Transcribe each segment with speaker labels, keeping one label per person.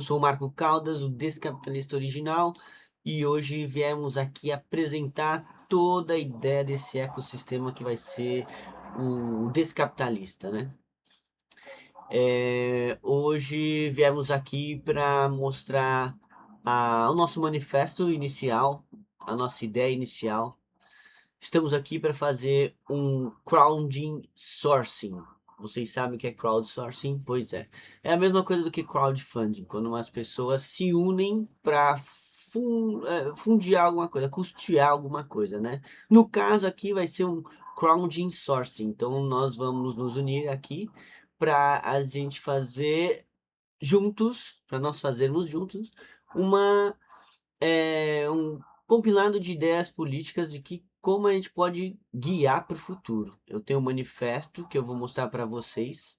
Speaker 1: Eu sou o Marco Caldas, o Descapitalista Original, e hoje viemos aqui apresentar toda a ideia desse ecossistema que vai ser o Descapitalista, né? Hoje viemos aqui para mostrar o nosso manifesto inicial, a nossa ideia inicial. Estamos aqui para fazer um crowdsourcing. Vocês sabem o que é crowdsourcing? Pois é. É a mesma coisa do que crowdfunding, quando umas pessoas se unem para fundiar alguma coisa, custear alguma coisa, né? No caso aqui vai ser um crowdsourcing. Então nós vamos nos unir aqui para a gente fazer juntos, para nós fazermos juntos uma um compilado de ideias políticas de que como a gente pode guiar para o futuro. Eu tenho um manifesto que eu vou mostrar para vocês,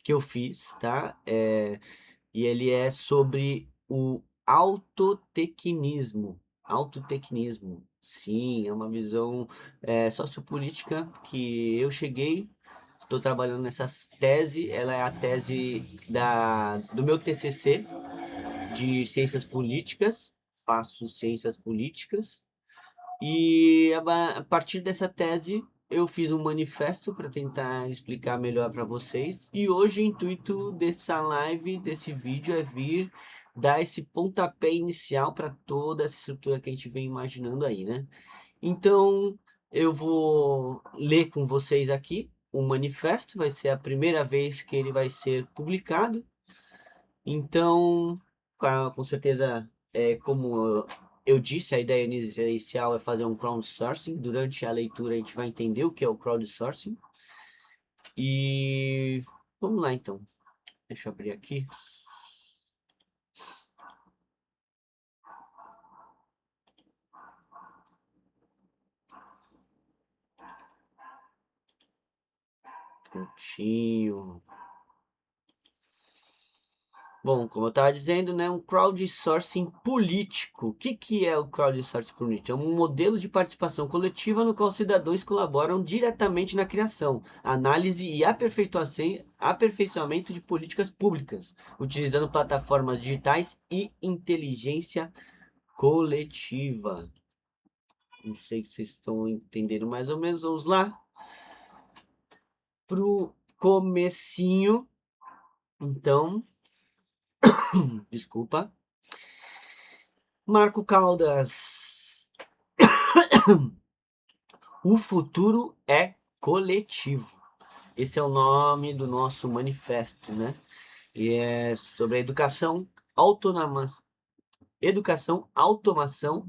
Speaker 1: que eu fiz, tá? E ele é sobre o autotecnismo. Autotecnismo. Sim, é uma visão sociopolítica que eu cheguei. Estou trabalhando nessa tese. Ela é a tese do meu TCC de ciências políticas, faço ciências políticas, e a partir dessa tese eu fiz um manifesto para tentar explicar melhor para vocês. E hoje o intuito dessa live, desse vídeo, é vir dar esse pontapé inicial para toda essa estrutura que a gente vem imaginando aí, né? Então eu vou ler com vocês aqui o manifesto, vai ser a primeira vez que ele vai ser publicado. Então, com certeza, como eu disse, a ideia inicial é fazer um crowdsourcing. Durante a leitura a gente vai entender o que é o crowdsourcing. E vamos lá então. Deixa eu abrir aqui. Prontinho. Bom, como eu estava dizendo, né, um crowdsourcing político. O que que é o crowdsourcing político? É um modelo de participação coletiva no qual cidadãos colaboram diretamente na criação, análise e aperfeiçoamento de políticas públicas, utilizando plataformas digitais e inteligência coletiva. Não sei se vocês estão entendendo mais ou menos. Vamos lá pro comecinho. Então, desculpa. Marco Caldas. O futuro é coletivo. Esse é o nome do nosso manifesto, né? E é sobre a educação, automação,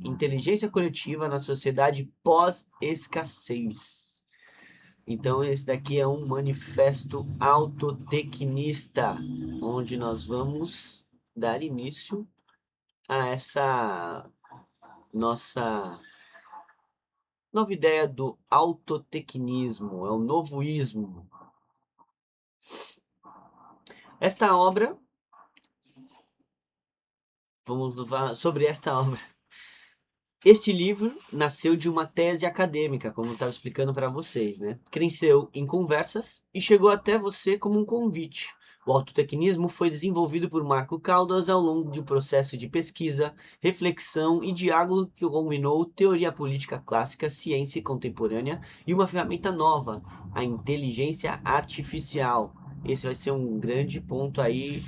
Speaker 1: inteligência coletiva na sociedade pós-escassez. Então, esse daqui é um manifesto autotecnista, onde nós vamos dar início a essa nossa nova ideia do autotecnismo, é o novoísmo. Esta obra, vamos falar sobre esta obra. Este livro nasceu de uma tese acadêmica, como eu estava explicando para vocês, né? Cresceu em conversas e chegou até você como um convite. O autotecnismo foi desenvolvido por Marco Caldas ao longo de um processo de pesquisa, reflexão e diálogo que combinou teoria política clássica, ciência contemporânea e uma ferramenta nova, a inteligência artificial. Esse vai ser um grande ponto aí,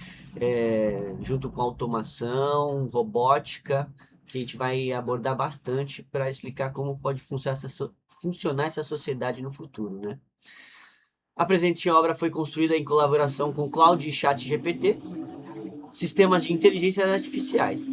Speaker 1: junto com automação, robótica, que a gente vai abordar bastante para explicar como pode funcionar essa sociedade no futuro, né? A presente obra foi construída em colaboração com Cloud e ChatGPT, sistemas de inteligência artificiais.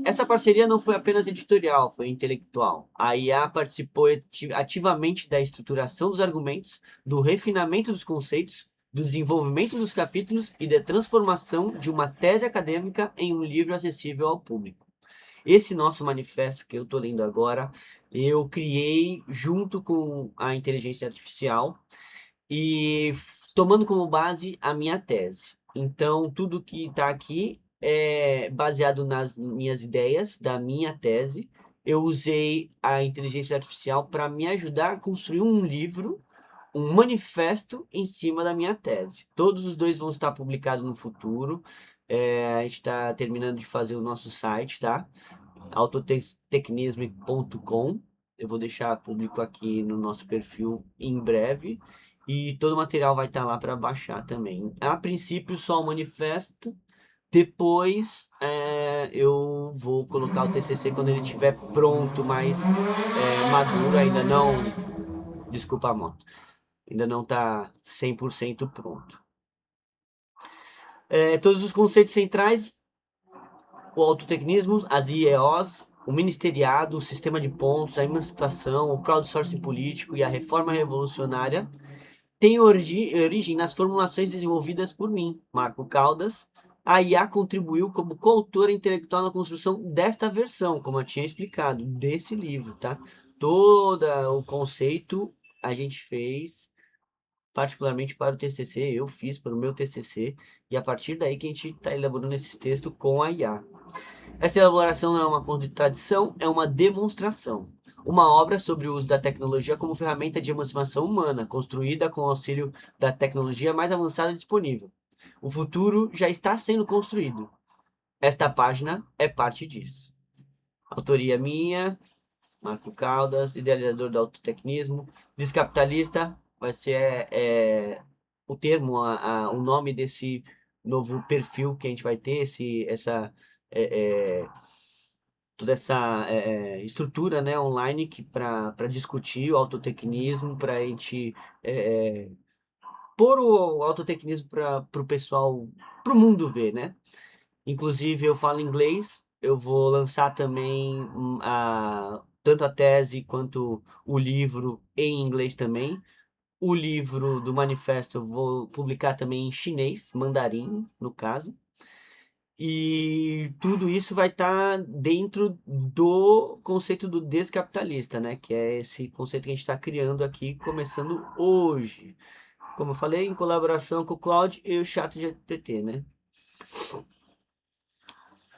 Speaker 1: Essa parceria não foi apenas editorial, foi intelectual. A IA participou ativamente da estruturação dos argumentos, do refinamento dos conceitos, do desenvolvimento dos capítulos e da transformação de uma tese acadêmica em um livro acessível ao público. Esse nosso manifesto que eu estou lendo agora, eu criei junto com a inteligência artificial e tomando como base a minha tese. Então, tudo que está aqui é baseado nas minhas ideias da minha tese. Eu usei a inteligência artificial para me ajudar a construir um livro, um manifesto em cima da minha tese. Todos os dois vão estar publicados no futuro. A gente está terminando de fazer o nosso site, tá? autotecnismo.com. Eu vou deixar público aqui no nosso perfil em breve. E todo o material vai estar lá para baixar também. A princípio, só o manifesto. Depois eu vou colocar o TCC quando ele estiver pronto, mais maduro. Ainda não. Desculpa a moto. Ainda não está 100% pronto. Todos os conceitos centrais, o autotecnismo, as IEOs, o ministeriado, o sistema de pontos, a emancipação, o crowdsourcing político e a reforma revolucionária têm origem nas formulações desenvolvidas por mim, Marco Caldas. A IA contribuiu como coautora intelectual na construção desta versão, como eu tinha explicado, desse livro, tá? Todo o conceito a gente fez particularmente para o TCC, eu fiz para o meu TCC, e a partir daí que a gente está elaborando esse texto com a IA. Essa elaboração não é uma contradição, é uma demonstração. Uma obra sobre o uso da tecnologia como ferramenta de emancipação humana, construída com o auxílio da tecnologia mais avançada disponível. O futuro já está sendo construído. Esta página é parte disso. Autoria minha, Marco Caldas, idealizador do autotecnismo, descapitalista, vai ser o termo, o nome desse novo perfil que a gente vai ter, toda essa estrutura, né, online para discutir o autotecnismo, para a gente pôr o autotecnismo para o pessoal, para o mundo ver, né? Inclusive, eu falo inglês, eu vou lançar também tanto a tese quanto o livro em inglês também. O livro do manifesto eu vou publicar também em chinês, mandarim, no caso. E tudo isso vai estar dentro do conceito do descapitalista, né? Que é esse conceito que a gente está criando aqui, começando hoje. Como eu falei, em colaboração com o Claude e o ChatGPT, né?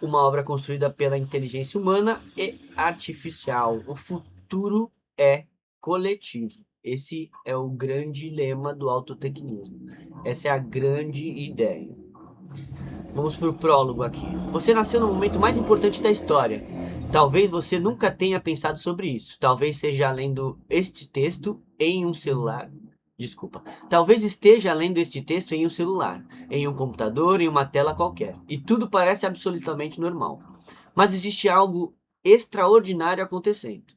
Speaker 1: Uma obra construída pela inteligência humana e artificial. O futuro é coletivo. Esse é o grande lema do autotecnismo. Essa é a grande ideia. Vamos para o prólogo aqui. Você nasceu no momento mais importante da história. Talvez você nunca tenha pensado sobre isso. Talvez seja lendo este texto em um celular. Desculpa. Talvez esteja lendo este texto em um celular, em um computador, em uma tela qualquer. E tudo parece absolutamente normal. Mas existe algo extraordinário acontecendo.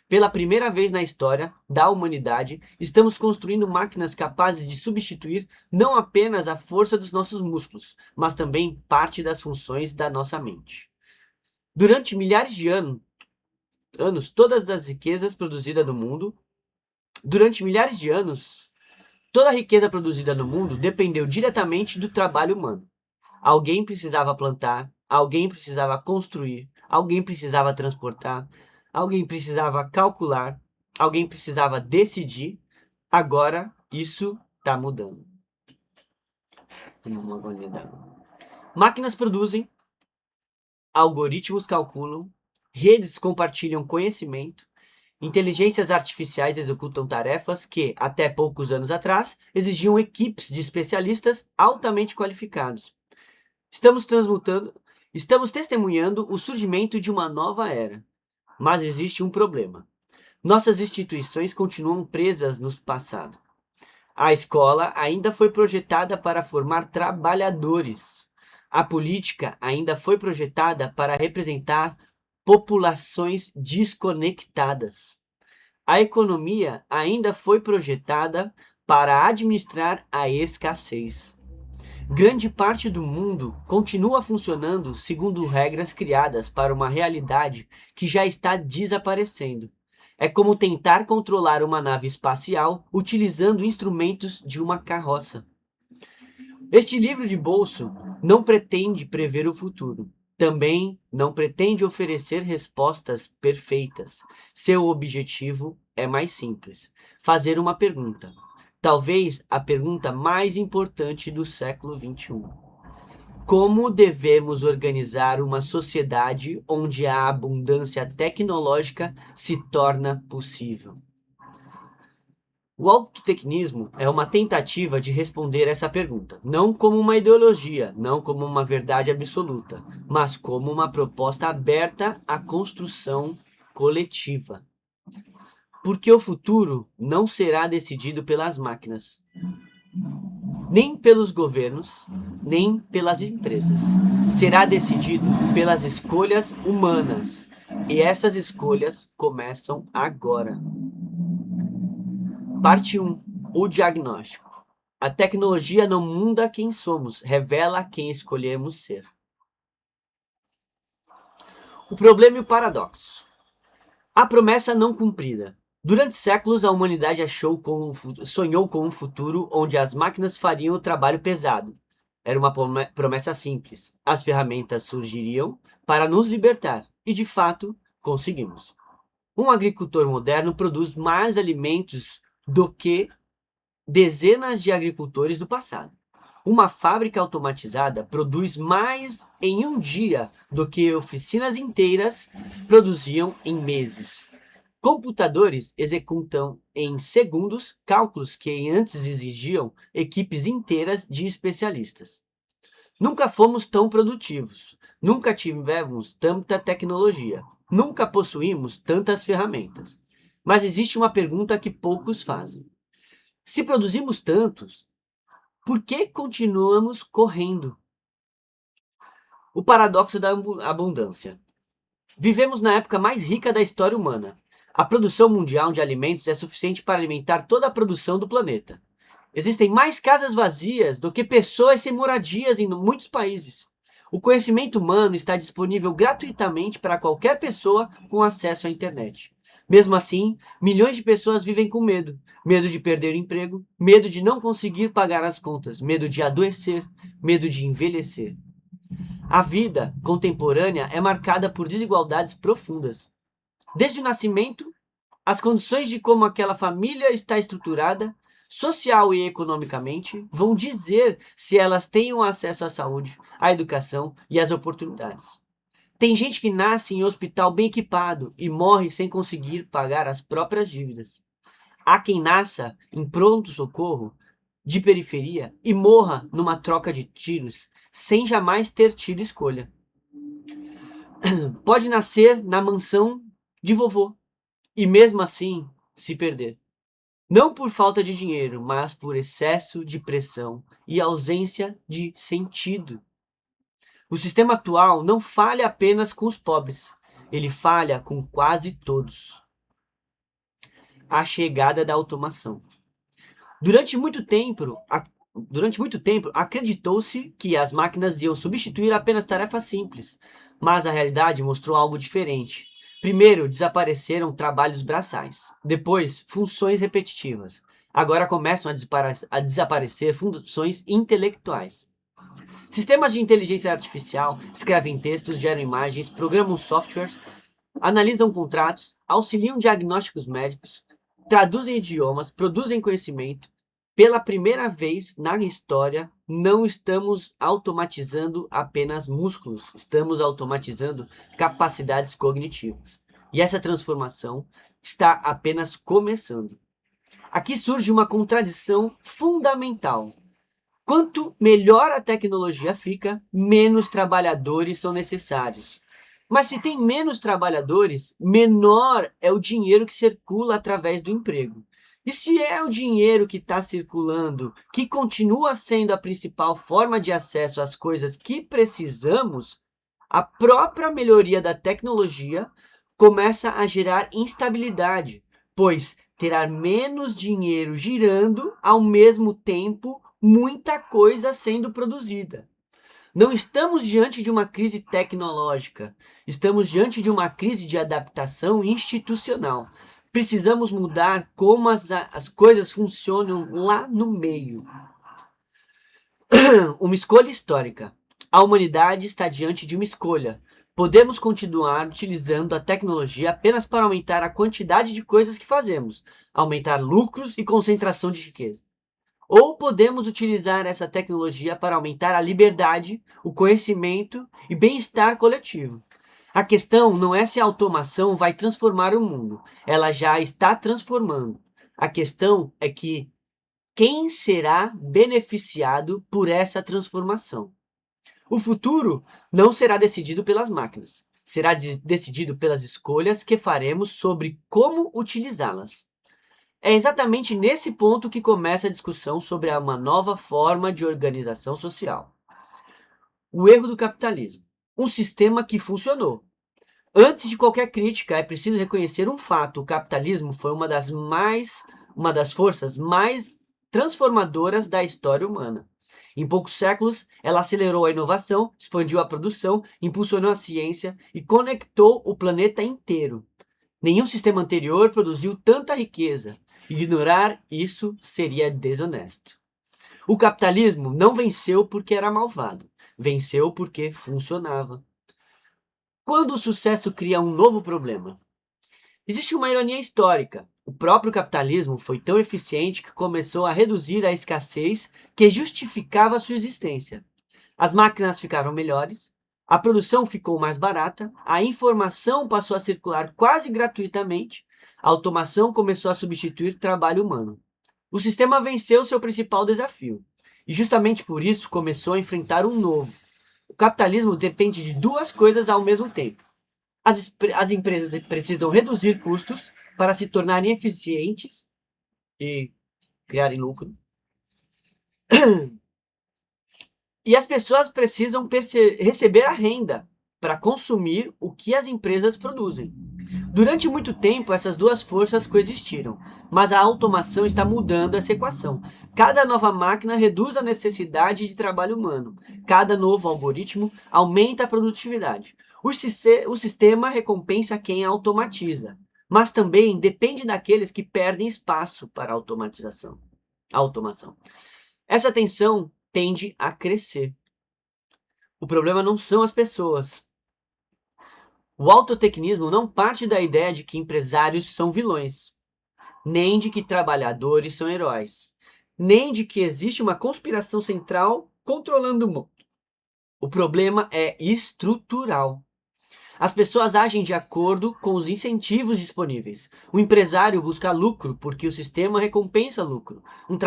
Speaker 1: Pela primeira vez na história da humanidade, estamos construindo máquinas capazes de substituir não apenas a força dos nossos músculos, mas também parte das funções da nossa mente. Durante milhares de anos, todas as riquezas produzidas no mundo, durante milhares de anos, toda a riqueza produzida no mundo dependeu diretamente do trabalho humano. Alguém precisava plantar, alguém precisava construir, alguém precisava transportar, alguém precisava calcular, alguém precisava decidir. Agora isso está mudando. Uma agonia d'água. Máquinas produzem, algoritmos calculam, redes compartilham conhecimento, inteligências artificiais executam tarefas que, até poucos anos atrás, exigiam equipes de especialistas altamente qualificados. Estamos testemunhando o surgimento de uma nova era. Mas existe um problema. Nossas instituições continuam presas no passado. A escola ainda foi projetada para formar trabalhadores. A política ainda foi projetada para representar populações desconectadas. A economia ainda foi projetada para administrar a escassez. Grande parte do mundo continua funcionando segundo regras criadas para uma realidade que já está desaparecendo. É como tentar controlar uma nave espacial utilizando instrumentos de uma carroça. Este livro de bolso não pretende prever o futuro. Também não pretende oferecer respostas perfeitas. Seu objetivo é mais simples: fazer uma pergunta. Talvez a pergunta mais importante do século XXI. Como devemos organizar uma sociedade onde a abundância tecnológica se torna possível? O autotecnismo é uma tentativa de responder essa pergunta, não como uma ideologia, não como uma verdade absoluta, mas como uma proposta aberta à construção coletiva. Porque o futuro não será decidido pelas máquinas, nem pelos governos, nem pelas empresas. Será decidido pelas escolhas humanas. E essas escolhas começam agora. Parte 1. O diagnóstico. A tecnologia não muda quem somos, revela quem escolhemos ser. O problema e o paradoxo. A promessa não cumprida. Durante séculos, a humanidade sonhou com um futuro onde as máquinas fariam o trabalho pesado. Era uma promessa simples. As ferramentas surgiriam para nos libertar. E, de fato, conseguimos. Um agricultor moderno produz mais alimentos do que dezenas de agricultores do passado. Uma fábrica automatizada produz mais em um dia do que oficinas inteiras produziam em meses. Computadores executam em segundos cálculos que antes exigiam equipes inteiras de especialistas. Nunca fomos tão produtivos, nunca tivemos tanta tecnologia, nunca possuímos tantas ferramentas. Mas existe uma pergunta que poucos fazem. Se produzimos tantos, por que continuamos correndo? O paradoxo da abundância. Vivemos na época mais rica da história humana. A produção mundial de alimentos é suficiente para alimentar toda a produção do planeta. Existem mais casas vazias do que pessoas sem moradias em muitos países. O conhecimento humano está disponível gratuitamente para qualquer pessoa com acesso à internet. Mesmo assim, milhões de pessoas vivem com medo. Medo de perder o emprego, medo de não conseguir pagar as contas, medo de adoecer, medo de envelhecer. A vida contemporânea é marcada por desigualdades profundas. Desde o nascimento, as condições de como aquela família está estruturada, social e economicamente, vão dizer se elas têm acesso à saúde, à educação e às oportunidades. Tem gente que nasce em um hospital bem equipado e morre sem conseguir pagar as próprias dívidas. Há quem nasça em pronto-socorro de periferia e morra numa troca de tiros sem jamais ter tido escolha. Pode nascer na mansão de vovô e mesmo assim se perder. Não por falta de dinheiro, mas por excesso de pressão e ausência de sentido. O sistema atual não falha apenas com os pobres, ele falha com quase todos. A chegada da automação. Durante muito tempo, acreditou-se que as máquinas iam substituir apenas tarefas simples, mas a realidade mostrou algo diferente. Primeiro, desapareceram trabalhos braçais. Depois, funções repetitivas. Agora começam a desaparecer funções intelectuais. Sistemas de inteligência artificial escrevem textos, geram imagens, programam softwares, analisam contratos, auxiliam diagnósticos médicos, traduzem idiomas, produzem conhecimento. Pela primeira vez na história, não estamos automatizando apenas músculos, estamos automatizando capacidades cognitivas. E essa transformação está apenas começando. Aqui surge uma contradição fundamental. Quanto melhor a tecnologia fica, menos trabalhadores são necessários. Mas se tem menos trabalhadores, menor é o dinheiro que circula através do emprego. E se é o dinheiro que está circulando, que continua sendo a principal forma de acesso às coisas que precisamos, a própria melhoria da tecnologia começa a gerar instabilidade, pois terá menos dinheiro girando ao mesmo tempo muita coisa sendo produzida. Não estamos diante de uma crise tecnológica, estamos diante de uma crise de adaptação institucional. Precisamos mudar como as coisas funcionam lá no meio. Uma escolha histórica. A humanidade está diante de uma escolha. Podemos continuar utilizando a tecnologia apenas para aumentar a quantidade de coisas que fazemos, aumentar lucros e concentração de riqueza. Ou podemos utilizar essa tecnologia para aumentar a liberdade, o conhecimento e bem-estar coletivo. A questão não é se a automação vai transformar o mundo, ela já está transformando. A questão é que quem será beneficiado por essa transformação? O futuro não será decidido pelas máquinas, será decidido pelas escolhas que faremos sobre como utilizá-las. É exatamente nesse ponto que começa a discussão sobre uma nova forma de organização social. O erro do capitalismo. Um sistema que funcionou. Antes de qualquer crítica, é preciso reconhecer um fato: o capitalismo foi uma das forças mais transformadoras da história humana. Em poucos séculos, ela acelerou a inovação, expandiu a produção, impulsionou a ciência e conectou o planeta inteiro. Nenhum sistema anterior produziu tanta riqueza. Ignorar isso seria desonesto. O capitalismo não venceu porque era malvado, venceu porque funcionava. Quando o sucesso cria um novo problema? Existe uma ironia histórica. O próprio capitalismo foi tão eficiente que começou a reduzir a escassez que justificava sua existência. As máquinas ficaram melhores, a produção ficou mais barata, a informação passou a circular quase gratuitamente, a automação começou a substituir trabalho humano. O sistema venceu seu principal desafio, e justamente por isso começou a enfrentar um novo. O capitalismo depende de duas coisas ao mesmo tempo. As empresas precisam reduzir custos para se tornarem eficientes e criarem lucro. E as pessoas precisam receber a renda para consumir o que as empresas produzem. Durante muito tempo, essas duas forças coexistiram, mas a automação está mudando essa equação. Cada nova máquina reduz a necessidade de trabalho humano. Cada novo algoritmo aumenta a produtividade. O sistema recompensa quem automatiza, mas também depende daqueles que perdem espaço para a automação. Essa tensão tende a crescer. O problema não são as pessoas. O autotecnismo não parte da ideia de que empresários são vilões, nem de que trabalhadores são heróis, nem de que existe uma conspiração central controlando o mundo. O problema é estrutural. As pessoas agem de acordo com os incentivos disponíveis. O empresário busca lucro porque o sistema recompensa lucro. Um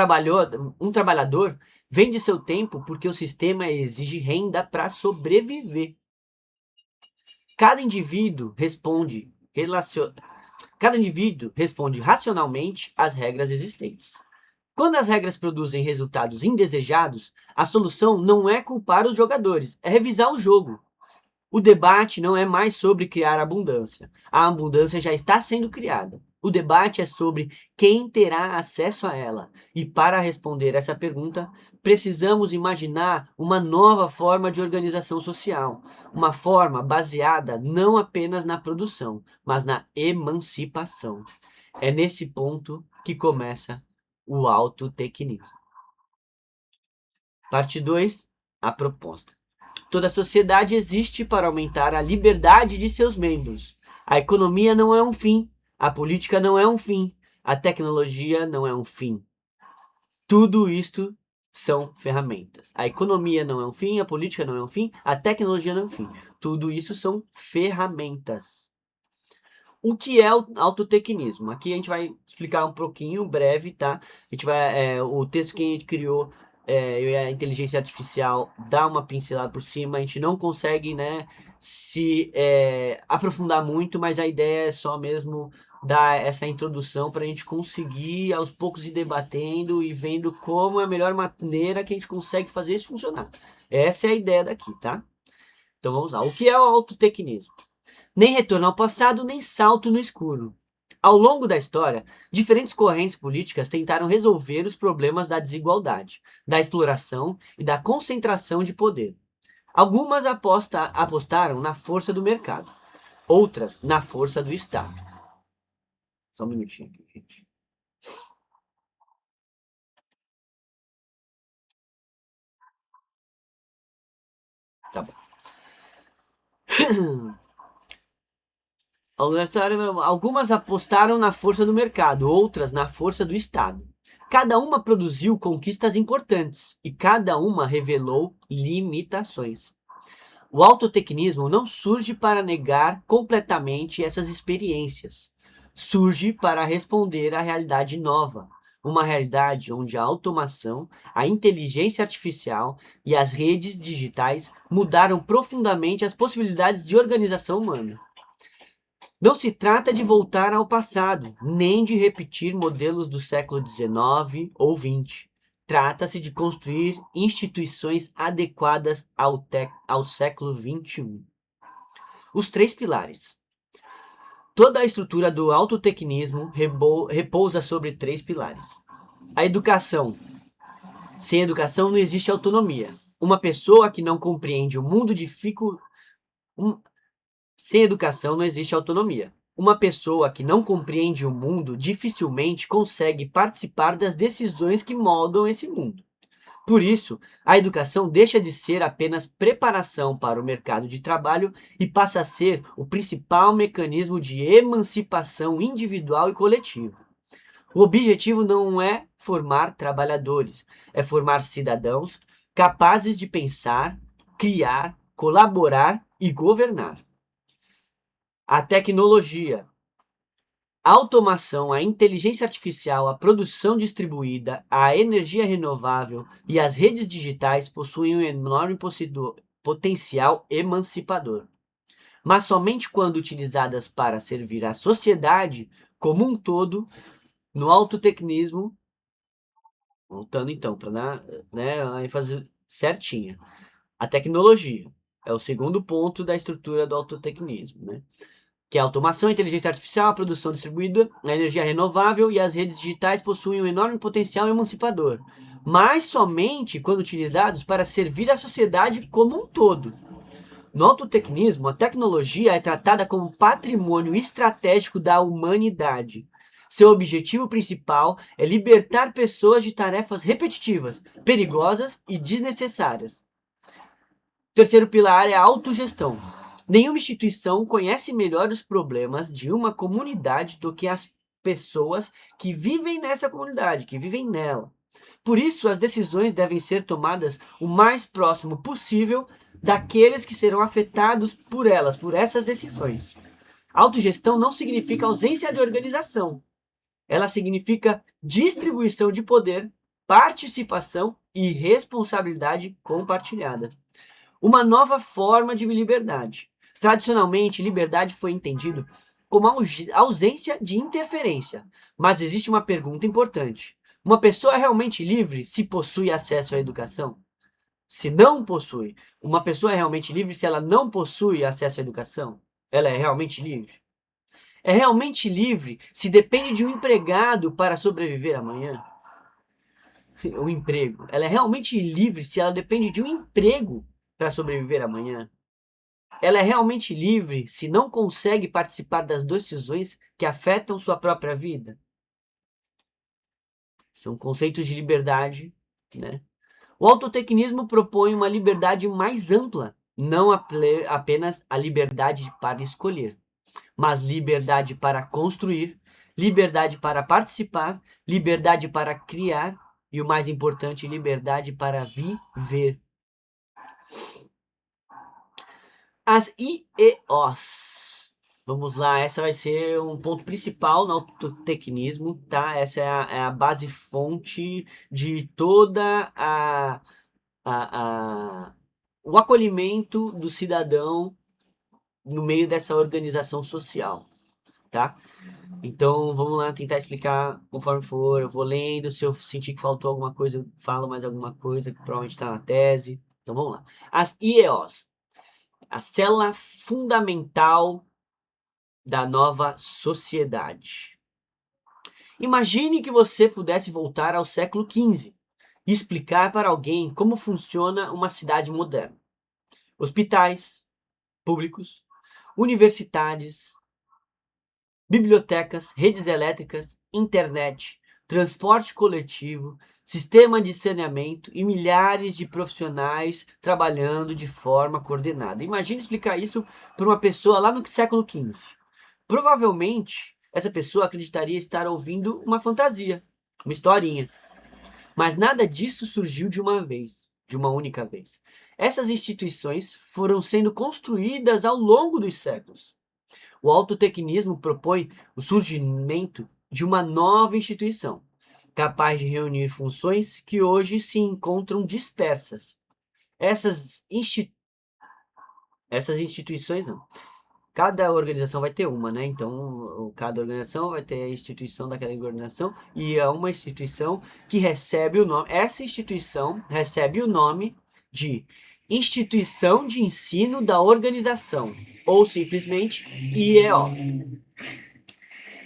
Speaker 1: trabalhador vende seu tempo porque o sistema exige renda para sobreviver. Cada indivíduo responde racionalmente às regras existentes. Quando as regras produzem resultados indesejados, a solução não é culpar os jogadores, é revisar o jogo. O debate não é mais sobre criar abundância. A abundância já está sendo criada. O debate é sobre quem terá acesso a ela. E para responder essa pergunta, precisamos imaginar uma nova forma de organização social. Uma forma baseada não apenas na produção, mas na emancipação. É nesse ponto que começa o autotecnismo. Parte 2, a proposta. Toda sociedade existe para aumentar a liberdade de seus membros. A economia não é um fim, a política não é um fim, a tecnologia não é um fim. Tudo isto são ferramentas. A economia não é um fim, a política não é um fim, a tecnologia não é um fim. Tudo isso são ferramentas. O que é o autotecnismo? Aqui a gente vai explicar um pouquinho, breve, tá? O texto que a gente criou, e a inteligência artificial dá uma pincelada por cima. A gente não consegue, né, se aprofundar muito, mas a ideia é só mesmo dar essa introdução para a gente conseguir aos poucos ir debatendo e vendo como é a melhor maneira que a gente consegue fazer isso funcionar. Essa é a ideia daqui, tá? Então vamos lá. O que é o autotecnismo? Nem retorno ao passado, nem salto no escuro. Ao longo da história, diferentes correntes políticas tentaram resolver os problemas da desigualdade, da exploração e da concentração de poder. Algumas apostaram na força do mercado, outras na força do Estado. Só um minutinho aqui, gente. Tá bom. Algumas apostaram na força do mercado, outras na força do Estado. Cada uma produziu conquistas importantes e cada uma revelou limitações. O autotecnismo não surge para negar completamente essas experiências. surge para responder à realidade nova, uma realidade onde a automação, a inteligência artificial e as redes digitais mudaram profundamente as possibilidades de organização humana. Não se trata de voltar ao passado, nem de repetir modelos do século XIX ou XX. Trata-se de construir instituições adequadas ao século XXI. Os três pilares. Toda a estrutura do autotecnismo repousa sobre três pilares. A educação. Sem educação não existe autonomia. Uma pessoa que não compreende o mundo Sem educação não existe autonomia. Uma pessoa que não compreende o mundo dificilmente consegue participar das decisões que moldam esse mundo. Por isso, a educação deixa de ser apenas preparação para o mercado de trabalho e passa a ser o principal mecanismo de emancipação individual e coletiva. O objetivo não é formar trabalhadores, é formar cidadãos capazes de pensar, criar, colaborar e governar. A tecnologia, a automação, a inteligência artificial, a produção distribuída, a energia renovável e as redes digitais possuem um enorme potencial emancipador. Mas somente quando utilizadas para servir à sociedade como um todo, no autotecnismo, voltando então para dar, a ênfase certinha. A tecnologia é o segundo ponto da estrutura do autotecnismo, né? Que é a automação, a inteligência artificial, a produção distribuída, a energia renovável e as redes digitais possuem um enorme potencial emancipador, mas somente quando utilizados para servir a sociedade como um todo. No autotecnismo, a tecnologia é tratada como patrimônio estratégico da humanidade. Seu objetivo principal é libertar pessoas de tarefas repetitivas, perigosas e desnecessárias. O terceiro pilar é a autogestão. Nenhuma instituição conhece melhor os problemas de uma comunidade do que as pessoas que vivem nessa comunidade, que vivem nela. Por isso, as decisões devem ser tomadas o mais próximo possível daqueles que serão afetados por elas, por essas decisões. Autogestão não significa ausência de organização. Ela significa distribuição de poder, participação e responsabilidade compartilhada. Uma nova forma de liberdade. Tradicionalmente, liberdade foi entendido como ausência de interferência. Mas existe uma pergunta importante. Uma pessoa é realmente livre se possui acesso à educação? Se não possui. Uma pessoa é realmente livre se ela não possui acesso à educação? Ela é realmente livre? É realmente livre se depende de um empregado para sobreviver amanhã? O emprego. Ela é realmente livre se ela depende de um emprego para sobreviver amanhã? Ela é realmente livre se não consegue participar das decisões que afetam sua própria vida? São conceitos de liberdade, né? O autotecnismo propõe uma liberdade mais ampla, não apenas a liberdade para escolher, mas liberdade para construir, liberdade para participar, liberdade para criar e, o mais importante, liberdade para viver. As IEOs. Vamos lá, essa vai ser um ponto principal no autotecnismo, tá? Essa é a base fonte de toda a, o acolhimento do cidadão no meio dessa organização social, tá? Então, vamos lá tentar explicar conforme for. Eu vou lendo, se eu sentir que faltou alguma coisa, eu falo mais alguma coisa que provavelmente está na tese. Então, vamos lá. As IEOs. A célula fundamental da nova sociedade. Imagine que você pudesse voltar ao século XV e explicar para alguém como funciona uma cidade moderna. Hospitais públicos, universidades, bibliotecas, redes elétricas, internet, transporte coletivo, sistema de saneamento e milhares de profissionais trabalhando de forma coordenada. Imagine explicar isso para uma pessoa lá no século XV. Provavelmente, essa pessoa acreditaria estar ouvindo uma fantasia, uma historinha. Mas nada disso surgiu de uma vez, de uma única vez. Essas instituições foram sendo construídas ao longo dos séculos. O autotecnismo propõe o surgimento de uma nova instituição, capaz de reunir funções que hoje se encontram dispersas. Essas, Essas instituições, não. Cada organização vai ter uma, né? Então, cada organização vai ter a instituição daquela organização e é uma instituição que recebe o nome. Essa instituição recebe o nome de Instituição de Ensino da Organização, ou simplesmente IEO.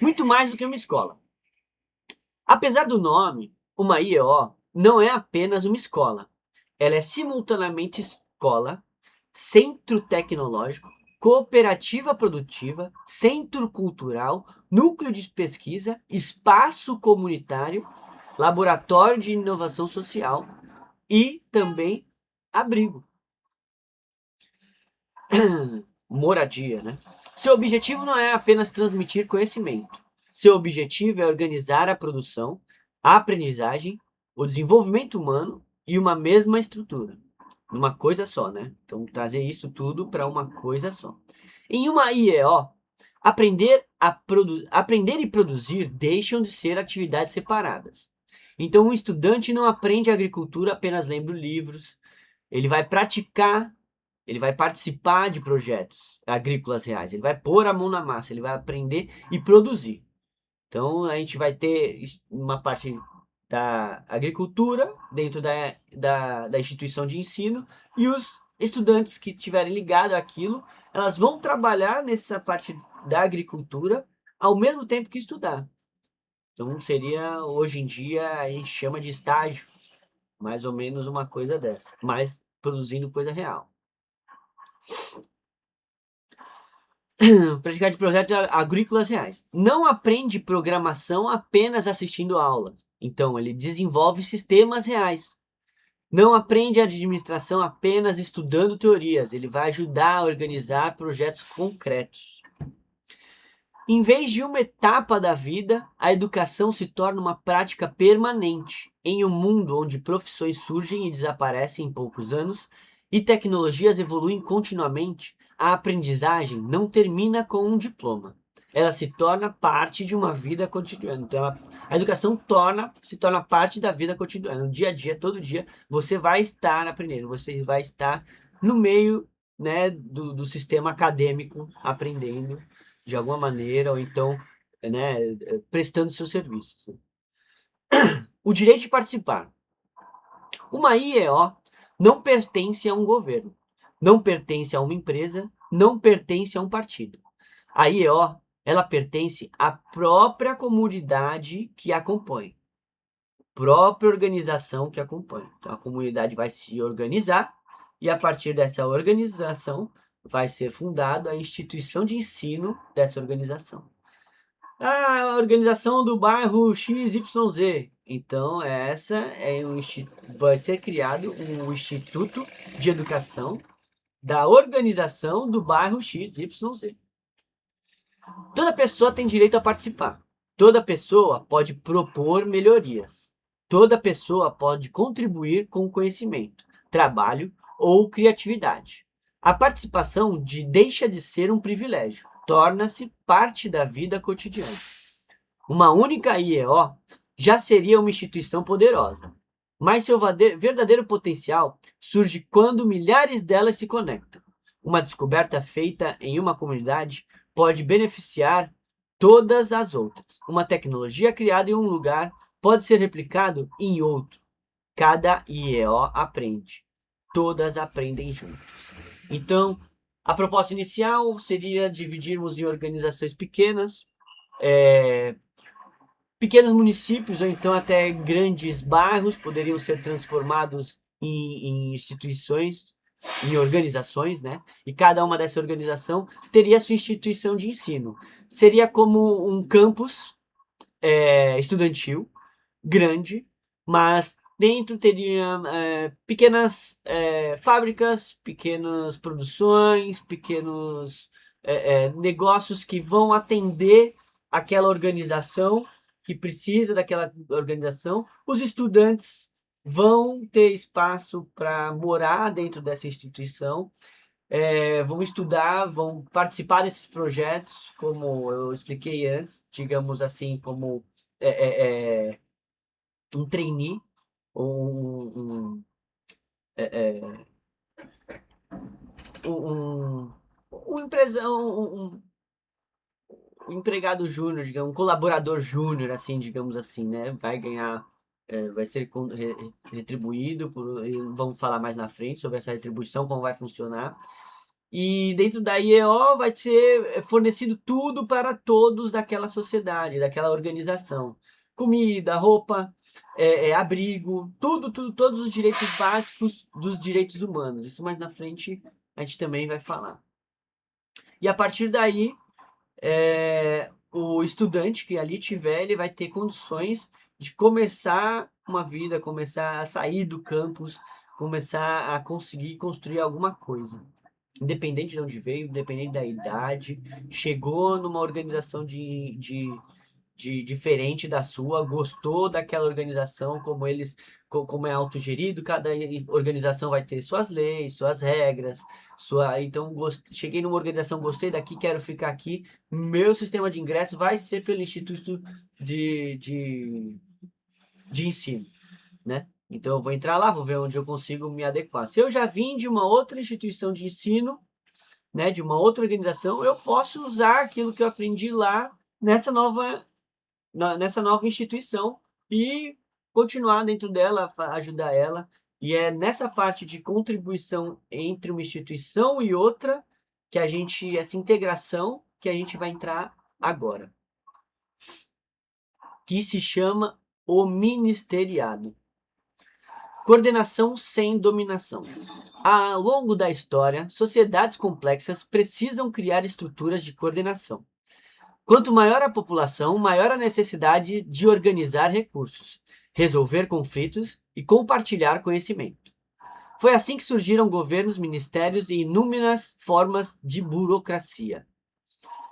Speaker 1: Muito mais do que uma escola. Apesar do nome, uma IEO não é apenas uma escola. Ela é simultaneamente escola, centro tecnológico, cooperativa produtiva, centro cultural, núcleo de pesquisa, espaço comunitário, laboratório de inovação social e também abrigo. Moradia, né? Seu objetivo não é apenas transmitir conhecimento. Seu objetivo é organizar a produção, a aprendizagem, o desenvolvimento humano e uma mesma estrutura. Uma coisa só, né? Então, trazer isso tudo para uma coisa só. Em uma IEO, aprender e produzir deixam de ser atividades separadas. Então, um estudante não aprende agricultura apenas lendo livros, ele vai praticar, ele vai participar de projetos agrícolas reais, ele vai pôr a mão na massa, ele vai aprender e produzir. Então, a gente vai ter uma parte da agricultura dentro da instituição de ensino e os estudantes que estiverem ligados àquilo, elas vão trabalhar nessa parte da agricultura ao mesmo tempo que estudar. Então, seria, hoje em dia, a gente chama de estágio, mais ou menos uma coisa dessa, mas produzindo coisa real. Praticar de projetos agrícolas reais. Não aprende programação apenas assistindo aula. Então, ele desenvolve sistemas reais. Não aprende administração apenas estudando teorias. Ele vai ajudar a organizar projetos concretos. Em vez de uma etapa da vida, a educação se torna uma prática permanente. Em um mundo onde profissões surgem e desaparecem em poucos anos e tecnologias evoluem continuamente, a aprendizagem não termina com um diploma. Ela se torna parte de uma vida cotidiana. Então, a educação se torna parte da vida cotidiana. No dia a dia, todo dia, você vai estar aprendendo, você vai estar no meio, né, do sistema acadêmico, aprendendo de alguma maneira, ou então, né, prestando seus serviços. O direito de participar. Uma IEO não pertence a um governo, não pertence a uma empresa, não pertence a um partido. A IEO, ela pertence à própria comunidade que a compõe, própria organização que a compõe. Então, a comunidade vai se organizar e, a partir dessa organização, vai ser fundada a instituição de ensino dessa organização. A organização do bairro XYZ. Então, essa é vai ser criado um instituto de educação da organização do bairro XYZ. Toda pessoa tem direito a participar. Toda pessoa pode propor melhorias. Toda pessoa pode contribuir com conhecimento, trabalho ou criatividade. A participação deixa de ser um privilégio, torna-se parte da vida cotidiana. Uma única IEO já seria uma instituição poderosa, mas seu verdadeiro potencial surge quando milhares delas se conectam. Uma descoberta feita em uma comunidade pode beneficiar todas as outras. Uma tecnologia criada em um lugar pode ser replicado em outro. Cada IEO aprende. Todas aprendem juntas. Então, a proposta inicial seria dividirmos em organizações pequenas, pequenos municípios ou então até grandes bairros poderiam ser transformados em instituições, em organizações, né? E cada uma dessa organização teria sua instituição de ensino. Seria como um campus estudantil, grande, mas dentro teria pequenas fábricas, pequenas produções, pequenos negócios que vão atender aquela organização que precisa daquela organização. Os estudantes vão ter espaço para morar dentro dessa instituição vão estudar, vão participar desses projetos, como eu expliquei antes, digamos assim, como é, é, é, um trainee, ou um, um, empresa, um empregado júnior, digamos, um colaborador júnior, assim, digamos assim, né? Vai ganhar, vai ser retribuído por, e vamos falar mais na frente sobre essa retribuição, como vai funcionar. E dentro da IEO vai ser fornecido tudo para todos daquela sociedade, daquela organização. Comida, roupa, abrigo, todos os direitos básicos dos direitos humanos. Isso mais na frente a gente também vai falar. E a partir daí, o estudante que ali tiver, ele vai ter condições de começar uma vida, começar a sair do campus, começar a conseguir construir alguma coisa. Independente de onde veio, independente da idade, chegou numa organização de diferente da sua, gostou daquela organização, como é autogerido, cada organização vai ter suas leis, suas regras, então cheguei numa organização, gostei daqui, quero ficar aqui, meu sistema de ingresso vai ser pelo Instituto de, de, de Ensino, né? Então eu vou entrar lá, vou ver onde eu consigo me adequar. Se eu já vim de uma outra instituição de ensino, né, de uma outra organização, eu posso usar aquilo que eu aprendi lá nessa nova instituição e continuar dentro dela, ajudar ela. E é nessa parte de contribuição entre uma instituição e outra essa integração que a gente vai entrar agora, que se chama o ministeriado. Coordenação sem dominação. Ao longo da história, sociedades complexas precisam criar estruturas de coordenação. Quanto maior a população, maior a necessidade de organizar recursos, resolver conflitos e compartilhar conhecimento. Foi assim que surgiram governos, ministérios e inúmeras formas de burocracia.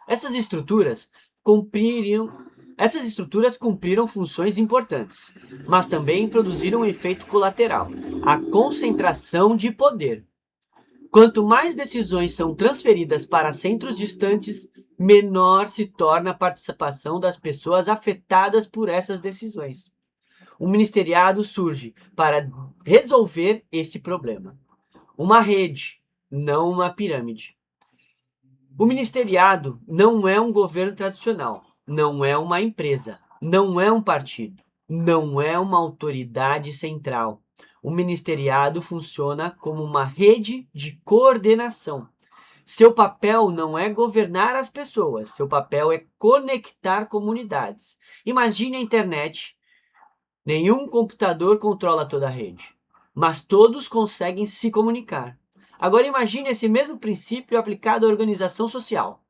Speaker 1: Essas estruturas cumpriram, essas estruturas cumpriram funções importantes, mas também produziram um efeito colateral, a concentração de poder. Quanto mais decisões são transferidas para centros distantes, menor se torna a participação das pessoas afetadas por essas decisões. O ministeriado surge para resolver esse problema. Uma rede, não uma pirâmide. O ministeriado não é um governo tradicional, não é uma empresa, não é um partido, não é uma autoridade central. O ministeriado funciona como uma rede de coordenação. Seu papel não é governar as pessoas, seu papel é conectar comunidades. Imagine a internet. Nenhum computador controla toda a rede, mas todos conseguem se comunicar. Agora imagine esse mesmo princípio aplicado à organização social.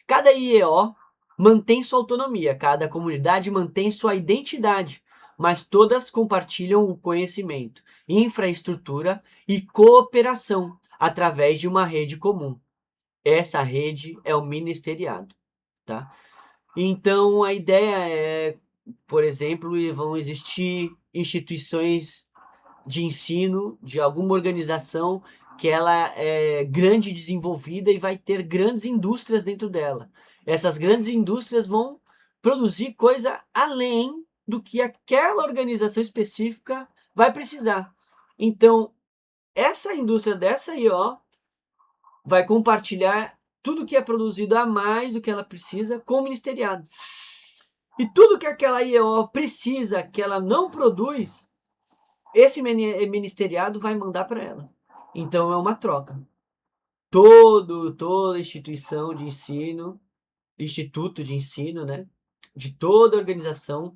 Speaker 1: Cada IEO mantém sua autonomia, cada comunidade mantém sua identidade, mas todas compartilham o conhecimento, infraestrutura e cooperação através de uma rede comum. Essa rede é o ministeriado, tá? Então a ideia é, por exemplo, vão existir instituições de ensino de alguma organização que ela é grande e desenvolvida e vai ter grandes indústrias dentro dela. Essas grandes indústrias vão produzir coisa além do que aquela organização específica vai precisar. Então, essa indústria dessa IO vai compartilhar tudo que é produzido a mais do que ela precisa com o ministeriado. E tudo que aquela IEO precisa, que ela não produz, esse ministeriado vai mandar para ela. Então é uma troca. Toda instituição de ensino, instituto de ensino, né, de toda organização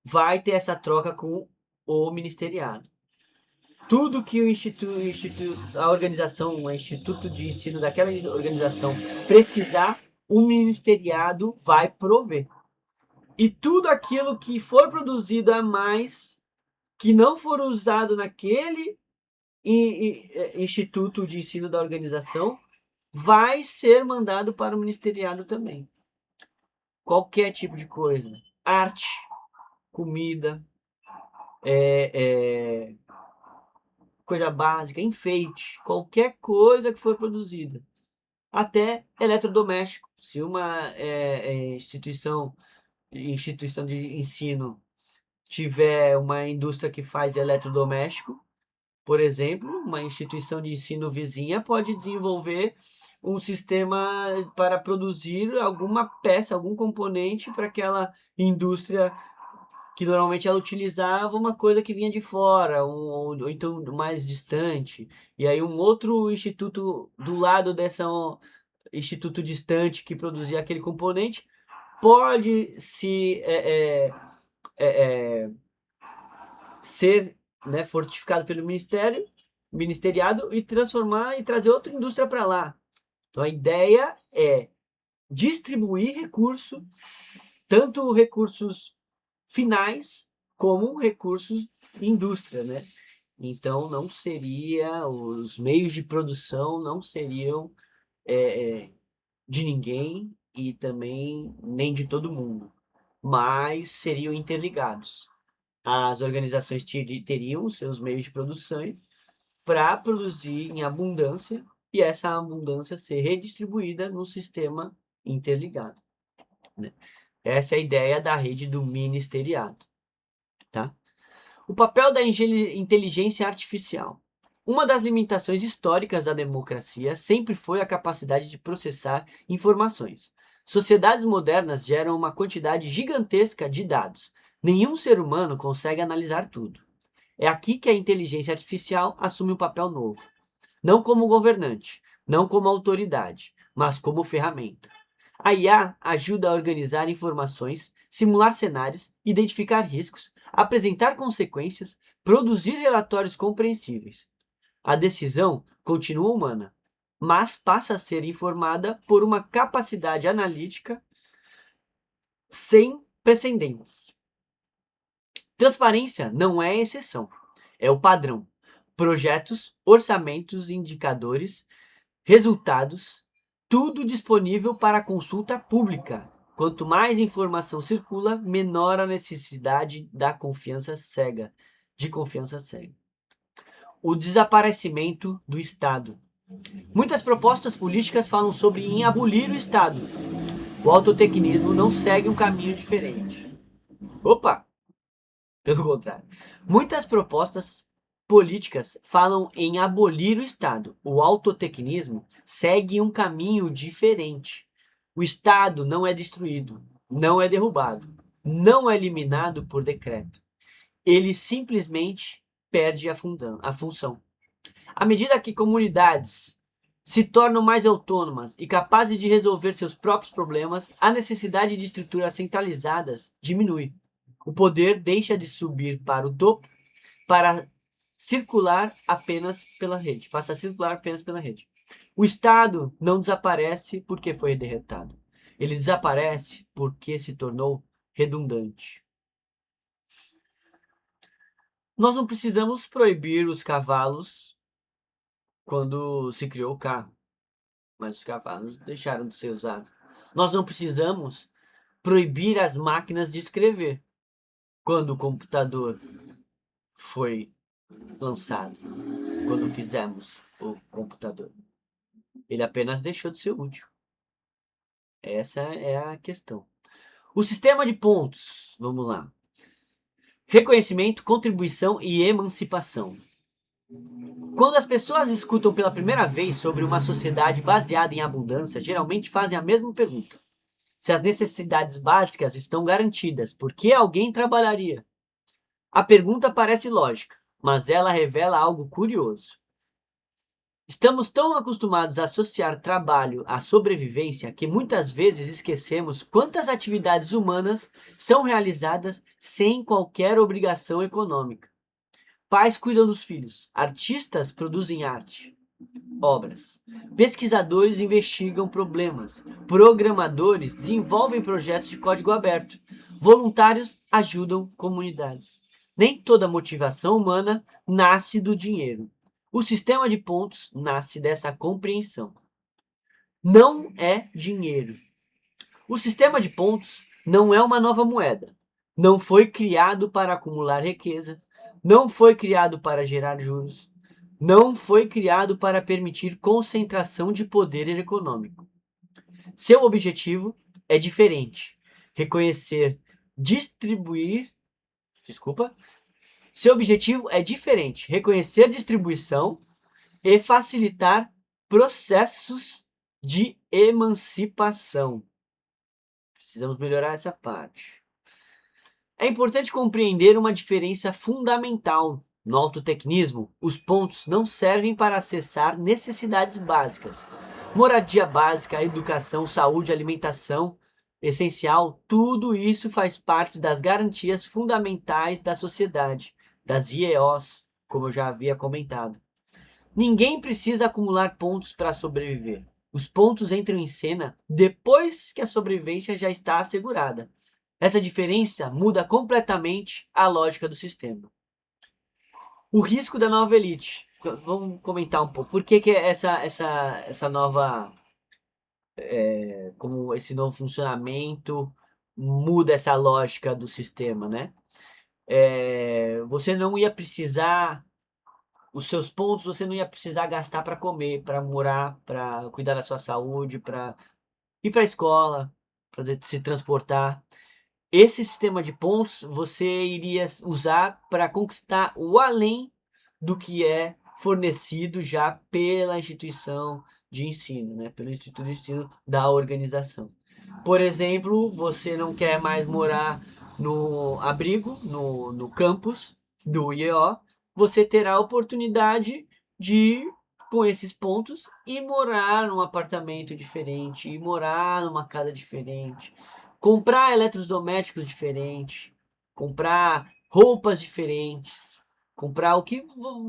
Speaker 1: vai ter essa troca com o ministeriado. Tudo que a organização, o instituto de ensino daquela organização precisar, o ministeriado vai prover. E tudo aquilo que for produzido a mais, que não for usado naquele instituto de ensino da organização, vai ser mandado para o ministeriado também. Qualquer tipo de coisa. Arte, comida, é, é, coisa básica, enfeite, qualquer coisa que for produzida, até eletrodoméstico. Se uma instituição de ensino tiver uma indústria que faz eletrodoméstico, por exemplo, uma instituição de ensino vizinha pode desenvolver um sistema para produzir alguma peça, algum componente para aquela indústria que normalmente ela utilizava uma coisa que vinha de fora, ou então mais distante. E aí um outro instituto do lado dessa instituto distante que produzia aquele componente pode ser, né, fortificado pelo ministeriado e transformar e trazer outra indústria para lá. Então a ideia é distribuir recurso, tanto recursos finais como recursos indústria, né? Então não seria, os meios de produção não seriam de ninguém e também nem de todo mundo, mas seriam interligados. As organizações teriam seus meios de produção para produzir em abundância e essa abundância ser redistribuída no sistema interligado, né? Essa é a ideia da rede do ministeriado, tá? O papel da inteligência artificial. Uma das limitações históricas da democracia sempre foi a capacidade de processar informações. Sociedades modernas geram uma quantidade gigantesca de dados. Nenhum ser humano consegue analisar tudo. É aqui que a inteligência artificial assume um papel novo. Não como governante, não como autoridade, mas como ferramenta. A IA ajuda a organizar informações, simular cenários, identificar riscos, apresentar consequências, produzir relatórios compreensíveis. A decisão continua humana, mas passa a ser informada por uma capacidade analítica sem precedentes. Transparência não é exceção, é o padrão. Projetos, orçamentos, indicadores, resultados, tudo disponível para consulta pública. Quanto mais informação circula, menor a necessidade da confiança cega, de confiança cega. O desaparecimento do Estado. Muitas propostas políticas falam sobre em abolir o Estado. O autotecnismo não segue um caminho diferente. Opa! Pelo contrário. Muitas propostas políticas falam em abolir o Estado. O autotecnismo segue um caminho diferente. O Estado não é destruído, não é derrubado, não é eliminado por decreto. Ele simplesmente perde a função. À medida que comunidades se tornam mais autônomas e capazes de resolver seus próprios problemas, a necessidade de estruturas centralizadas diminui. O poder deixa de subir para o topo para circular apenas pela rede, passa a circular apenas pela rede. O Estado não desaparece porque foi derretado. Ele desaparece porque se tornou redundante. Nós não precisamos proibir os cavalos quando se criou o carro, mas os cavalos deixaram de ser usados. Nós não precisamos proibir as máquinas de escrever quando o computador foi lançado, quando fizemos o computador. Ele apenas deixou de ser útil. Essa é a questão. O sistema de pontos, vamos lá. Reconhecimento, contribuição e emancipação. Quando as pessoas escutam pela primeira vez sobre uma sociedade baseada em abundância, geralmente fazem a mesma pergunta. Se as necessidades básicas estão garantidas, por que alguém trabalharia? A pergunta parece lógica, mas ela revela algo curioso. Estamos tão acostumados a associar trabalho à sobrevivência que muitas vezes esquecemos quantas atividades humanas são realizadas sem qualquer obrigação econômica. Pais cuidam dos filhos, artistas produzem arte, obras, pesquisadores investigam problemas, programadores desenvolvem projetos de código aberto, voluntários ajudam comunidades. Nem toda motivação humana nasce do dinheiro. O sistema de pontos nasce dessa compreensão. Não é dinheiro. O sistema de pontos não é uma nova moeda. Não foi criado para acumular riqueza. Não foi criado para gerar juros. não foi criado para permitir concentração de poder econômico. Seu objetivo é diferente. Reconhecer, distribuir. Desculpa. Seu objetivo é diferente. Reconhecer distribuição e facilitar processos de emancipação. Precisamos melhorar essa parte. É importante compreender uma diferença fundamental. No autotecnismo, os pontos não servem para acessar necessidades básicas. Moradia básica, educação, saúde, alimentação, essencial, tudo isso faz parte das garantias fundamentais da sociedade, das IEOs, como eu já havia comentado. Ninguém precisa acumular pontos para sobreviver. Os pontos entram em cena depois que a sobrevivência já está assegurada. Essa diferença muda completamente a lógica do sistema. O risco da nova elite. Vamos comentar um pouco. Por que essa nova, como esse novo funcionamento muda essa lógica do sistema, né? Você não ia precisar, os seus pontos você não ia precisar gastar para comer, para morar, para cuidar da sua saúde, para ir para a escola, para se transportar. Esse sistema de pontos você iria usar para conquistar o além do que é fornecido já pela instituição de ensino, né? Pelo instituto de ensino da organização. Por exemplo, você não quer mais morar no abrigo, no campus do IEO, você terá a oportunidade de, com esses pontos, ir morar num apartamento diferente, ir morar numa casa diferente, comprar eletrodomésticos diferentes, comprar roupas diferentes, comprar o que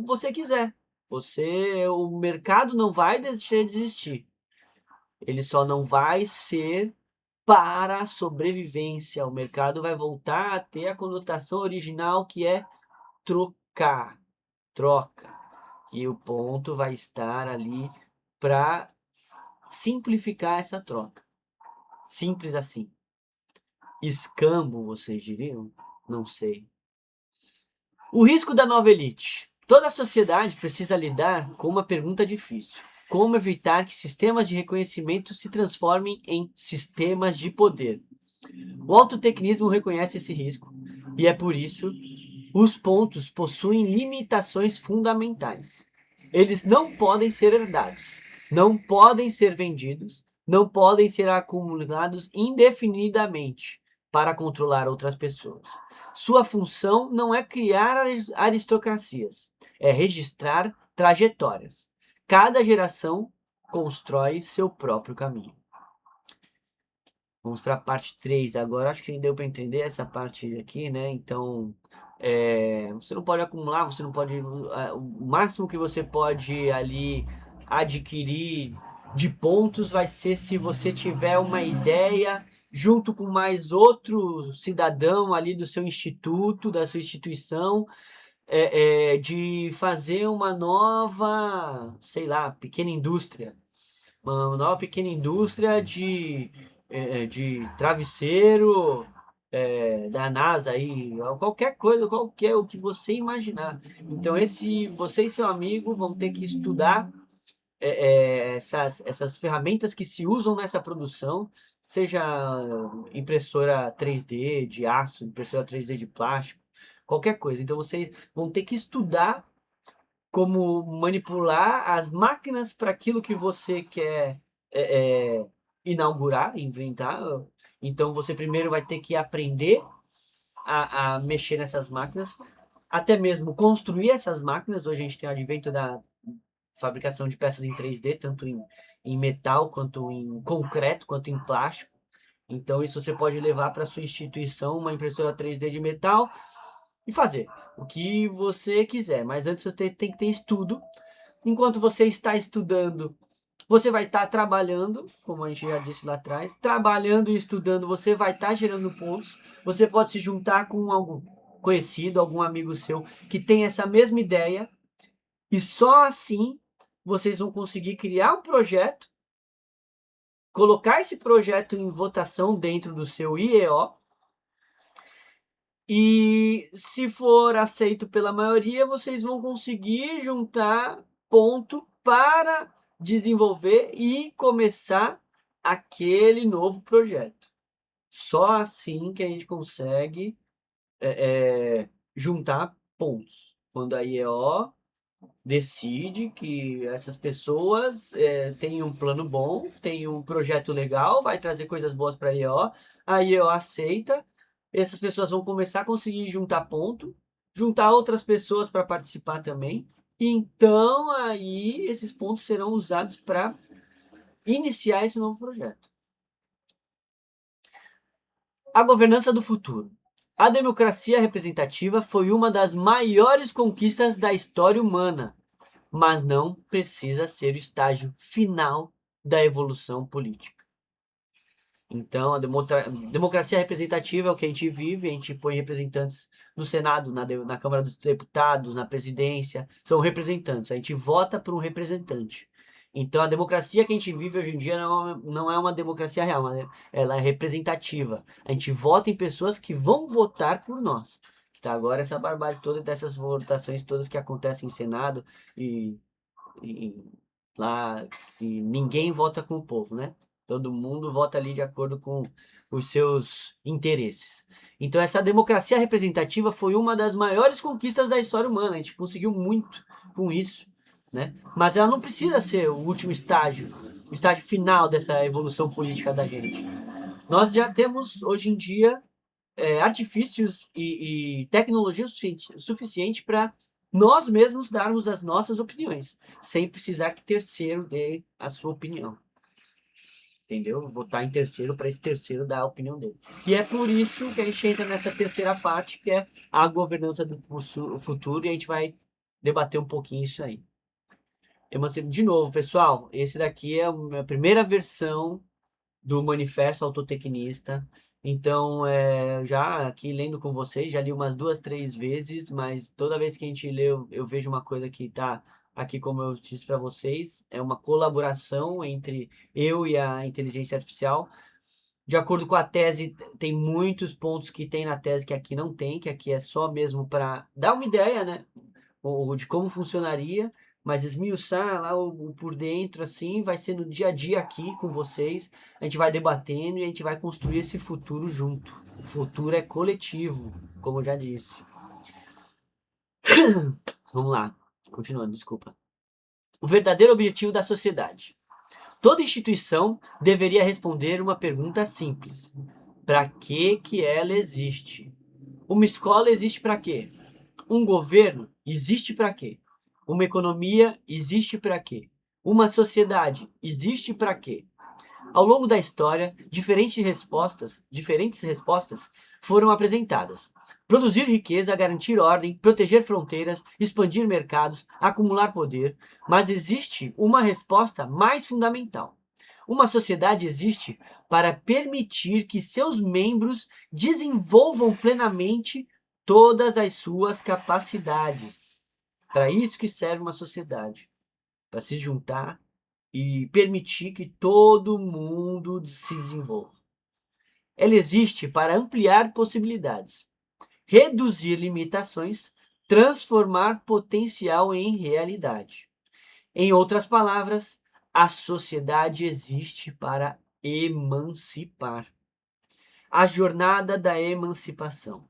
Speaker 1: você quiser. O mercado não vai deixar de existir. Ele só não vai ser para a sobrevivência. O mercado vai voltar a ter a conotação original que é trocar, troca. E o ponto vai estar ali para simplificar essa troca. Simples assim. Escambo, vocês diriam? Não sei. O risco da nova elite. Toda a sociedade precisa lidar com uma pergunta difícil: como evitar que sistemas de reconhecimento se transformem em sistemas de poder? O autotecnismo reconhece esse risco e é por isso os pontos possuem limitações fundamentais. Eles não podem ser herdados, não podem ser vendidos, não podem ser acumulados indefinidamente para controlar outras pessoas. Sua função não é criar aristocracias, é registrar trajetórias. Cada geração constrói seu próprio caminho. Vamos para a parte 3 agora. Acho que deu para entender essa parte aqui, né? Então, você não pode acumular, você não pode. O máximo que você pode ali adquirir de pontos vai ser se você tiver uma ideia junto com mais outro cidadão ali do seu instituto, da sua instituição, de fazer uma nova, sei lá, pequena indústria. Uma nova pequena indústria de travesseiro, da NASA aí, qualquer coisa, qualquer o que você imaginar. Então você e seu amigo vão ter que estudar essas ferramentas que se usam nessa produção, seja impressora 3D de aço, impressora 3D de plástico, qualquer coisa. Então vocês vão ter que estudar como manipular as máquinas para aquilo que você quer inaugurar, inventar. Então você primeiro vai ter que aprender a mexer nessas máquinas, até mesmo construir essas máquinas. Hoje a gente tem o advento da fabricação de peças em 3D, tanto em metal, quanto em concreto, quanto em plástico. Então isso você pode levar para sua instituição uma impressora 3D de metal e fazer o que você quiser. Mas antes você tem que ter estudo. Enquanto você está estudando, você vai estar trabalhando, como a gente já disse lá atrás. Trabalhando e estudando, você vai estar gerando pontos. Você pode se juntar com algum conhecido, algum amigo seu que tem essa mesma ideia. E só assim vocês vão conseguir criar um projeto, colocar esse projeto em votação dentro do seu IEO E se for aceito pela maioria, vocês vão conseguir juntar ponto para desenvolver e começar aquele novo projeto. Só assim que a gente consegue juntar pontos. Quando a IEO decide que essas pessoas têm um plano bom, têm um projeto legal, vai trazer coisas boas para a IEO aceita, essas pessoas vão começar a conseguir juntar ponto, juntar outras pessoas para participar também, e então aí esses pontos serão usados para iniciar esse novo projeto. A governança do futuro. A democracia representativa foi uma das maiores conquistas da história humana, mas não precisa ser o estágio final da evolução política. Então, a democracia representativa é o que a gente vive, a gente põe representantes no Senado, na Câmara dos Deputados, na presidência, são representantes, a gente vota por um representante. Então, a democracia que a gente vive hoje em dia não é uma democracia real, ela é representativa. A gente vota em pessoas que vão votar por nós. Que tá agora essa barbárie toda dessas votações todas que acontecem em Senado e lá e ninguém vota com o povo, né? Todo mundo vota ali de acordo com os seus interesses. Então essa democracia representativa foi uma das maiores conquistas da história humana. A gente conseguiu muito com isso, né? Mas ela não precisa ser o último estágio, o estágio final dessa evolução política da gente. Nós já temos hoje em dia artifícios e tecnologia suficiente para nós mesmos darmos as nossas opiniões, sem precisar que terceiro dê a sua opinião. Entendeu? Votar em terceiro para esse terceiro dar a opinião dele. E é por isso que a gente entra nessa terceira parte, que é a governança do futuro, e a gente vai debater um pouquinho isso aí. De novo, pessoal, esse daqui é a minha primeira versão do Manifesto Autotecnista. Então, já aqui lendo com vocês, já li umas 2, 3 vezes, mas toda vez que a gente lê, eu vejo uma coisa que está aqui, como eu disse para vocês, é uma colaboração entre eu e a inteligência artificial. De acordo com a tese, tem muitos pontos que tem na tese que aqui não tem, que aqui é só mesmo para dar uma ideia, né? De como funcionaria, mas esmiuçar lá o por dentro, assim, vai ser no dia a dia aqui com vocês. A gente vai debatendo e a gente vai construir esse futuro junto. O futuro é coletivo, como eu já disse. Vamos lá, continuando, desculpa. O verdadeiro objetivo da sociedade. Toda instituição deveria responder uma pergunta simples: para que ela existe? Uma escola existe para quê? Um governo existe para quê? Uma economia existe para quê? Uma sociedade existe para quê? Ao longo da história, diferentes respostas foram apresentadas. Produzir riqueza, garantir ordem, proteger fronteiras, expandir mercados, acumular poder, mas existe uma resposta mais fundamental. Uma sociedade existe para permitir que seus membros desenvolvam plenamente todas as suas capacidades. Para isso que serve uma sociedade, para se juntar e permitir que todo mundo se desenvolva. Ela existe para ampliar possibilidades, reduzir limitações, transformar potencial em realidade. Em outras palavras, a sociedade existe para emancipar. A jornada da emancipação.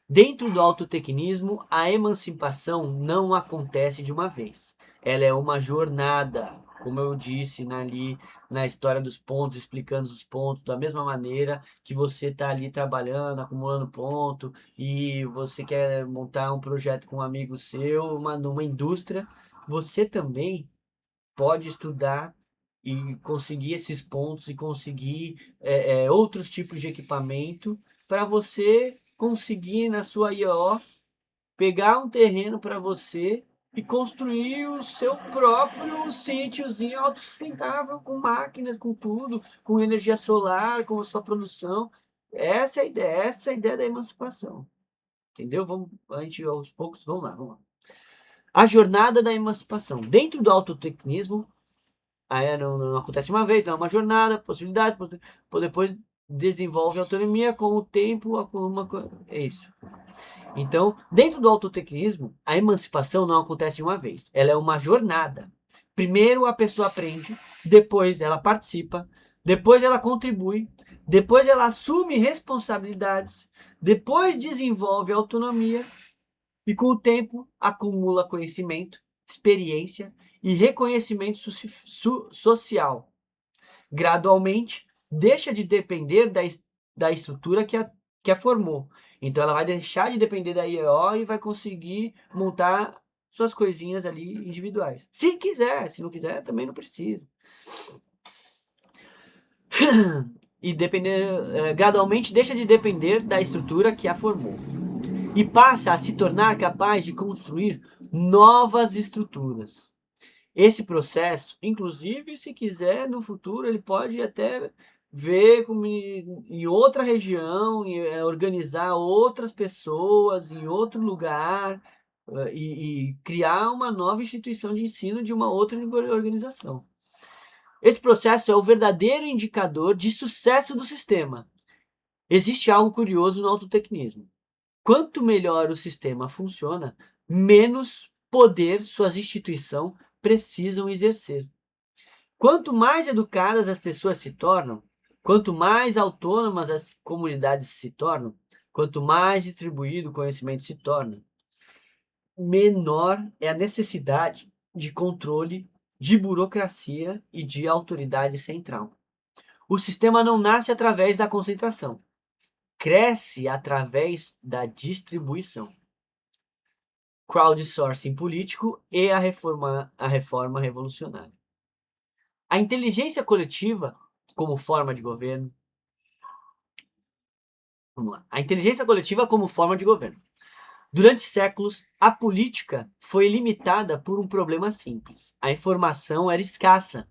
Speaker 1: Dentro do autotecnismo, a emancipação não acontece de uma vez. Ela é uma jornada, como eu disse ali na história dos pontos, explicando os pontos, da mesma maneira que você está ali trabalhando, acumulando ponto, e você quer montar um projeto com um amigo seu, numa indústria, você também pode estudar e conseguir esses pontos e conseguir outros tipos de equipamento para você conseguir na sua IO pegar um terreno para você e construir o seu próprio sítiozinho autossustentável com máquinas, com tudo, com energia solar, com a sua produção. Essa é a ideia da emancipação. Entendeu? A gente aos poucos, vamos lá. A jornada da emancipação. Dentro do autotecnismo, não acontece uma vez, não é uma jornada, possibilidades, depois desenvolve autonomia com o tempo, é isso. Então, dentro do autotecnismo, a emancipação não acontece de uma vez. Ela é uma jornada. Primeiro a pessoa aprende, depois ela participa, depois ela contribui, depois ela assume responsabilidades, depois desenvolve autonomia e com o tempo acumula conhecimento, experiência e reconhecimento social. Gradualmente, deixa de depender da estrutura que a formou. Então ela vai deixar de depender da IEO e vai conseguir montar suas coisinhas ali individuais. Se quiser, se não quiser, também não precisa. E gradualmente deixa de depender da estrutura que a formou. E passa a se tornar capaz de construir novas estruturas. Esse processo, inclusive, se quiser, no futuro, ele pode até ver como em outra região, organizar outras pessoas em outro lugar e criar uma nova instituição de ensino de uma outra organização. Esse processo é o verdadeiro indicador de sucesso do sistema. Existe algo curioso no autotecnismo. Quanto melhor o sistema funciona, menos poder suas instituições precisam exercer. Quanto mais educadas as pessoas se tornam, quanto mais autônomas as comunidades se tornam, quanto mais distribuído o conhecimento se torna, menor é a necessidade de controle, de burocracia e de autoridade central. O sistema não nasce através da concentração, cresce através da distribuição. Crowdsourcing político e a reforma revolucionária. A inteligência coletiva como forma de governo. Vamos lá. A inteligência coletiva como forma de governo. Durante séculos, a política foi limitada por um problema simples. A informação era escassa,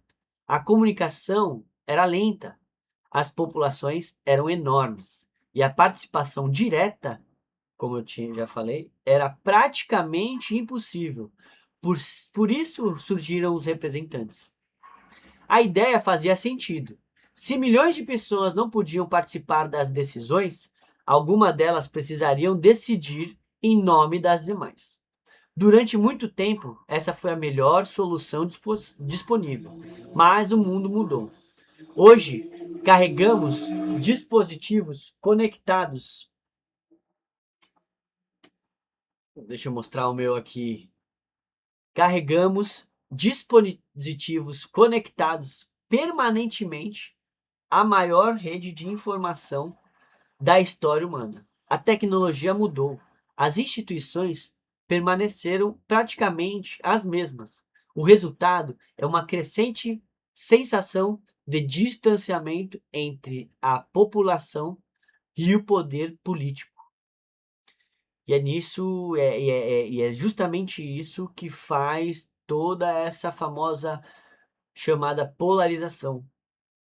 Speaker 1: a comunicação era lenta, as populações eram enormes e a participação direta, como eu já falei, era praticamente impossível. Por isso surgiram os representantes. A ideia fazia sentido. Se milhões de pessoas não podiam participar das decisões, algumas delas precisariam decidir em nome das demais. Durante muito tempo, essa foi a melhor solução disponível, mas o mundo mudou. Hoje, carregamos dispositivos conectados. Deixa eu mostrar o meu aqui. Carregamos dispositivos conectados permanentemente à maior rede de informação da história humana. A tecnologia mudou. As instituições permaneceram praticamente as mesmas. O resultado é uma crescente sensação de distanciamento entre a população e o poder político. E é nisso, é justamente isso que faz toda essa famosa chamada polarização.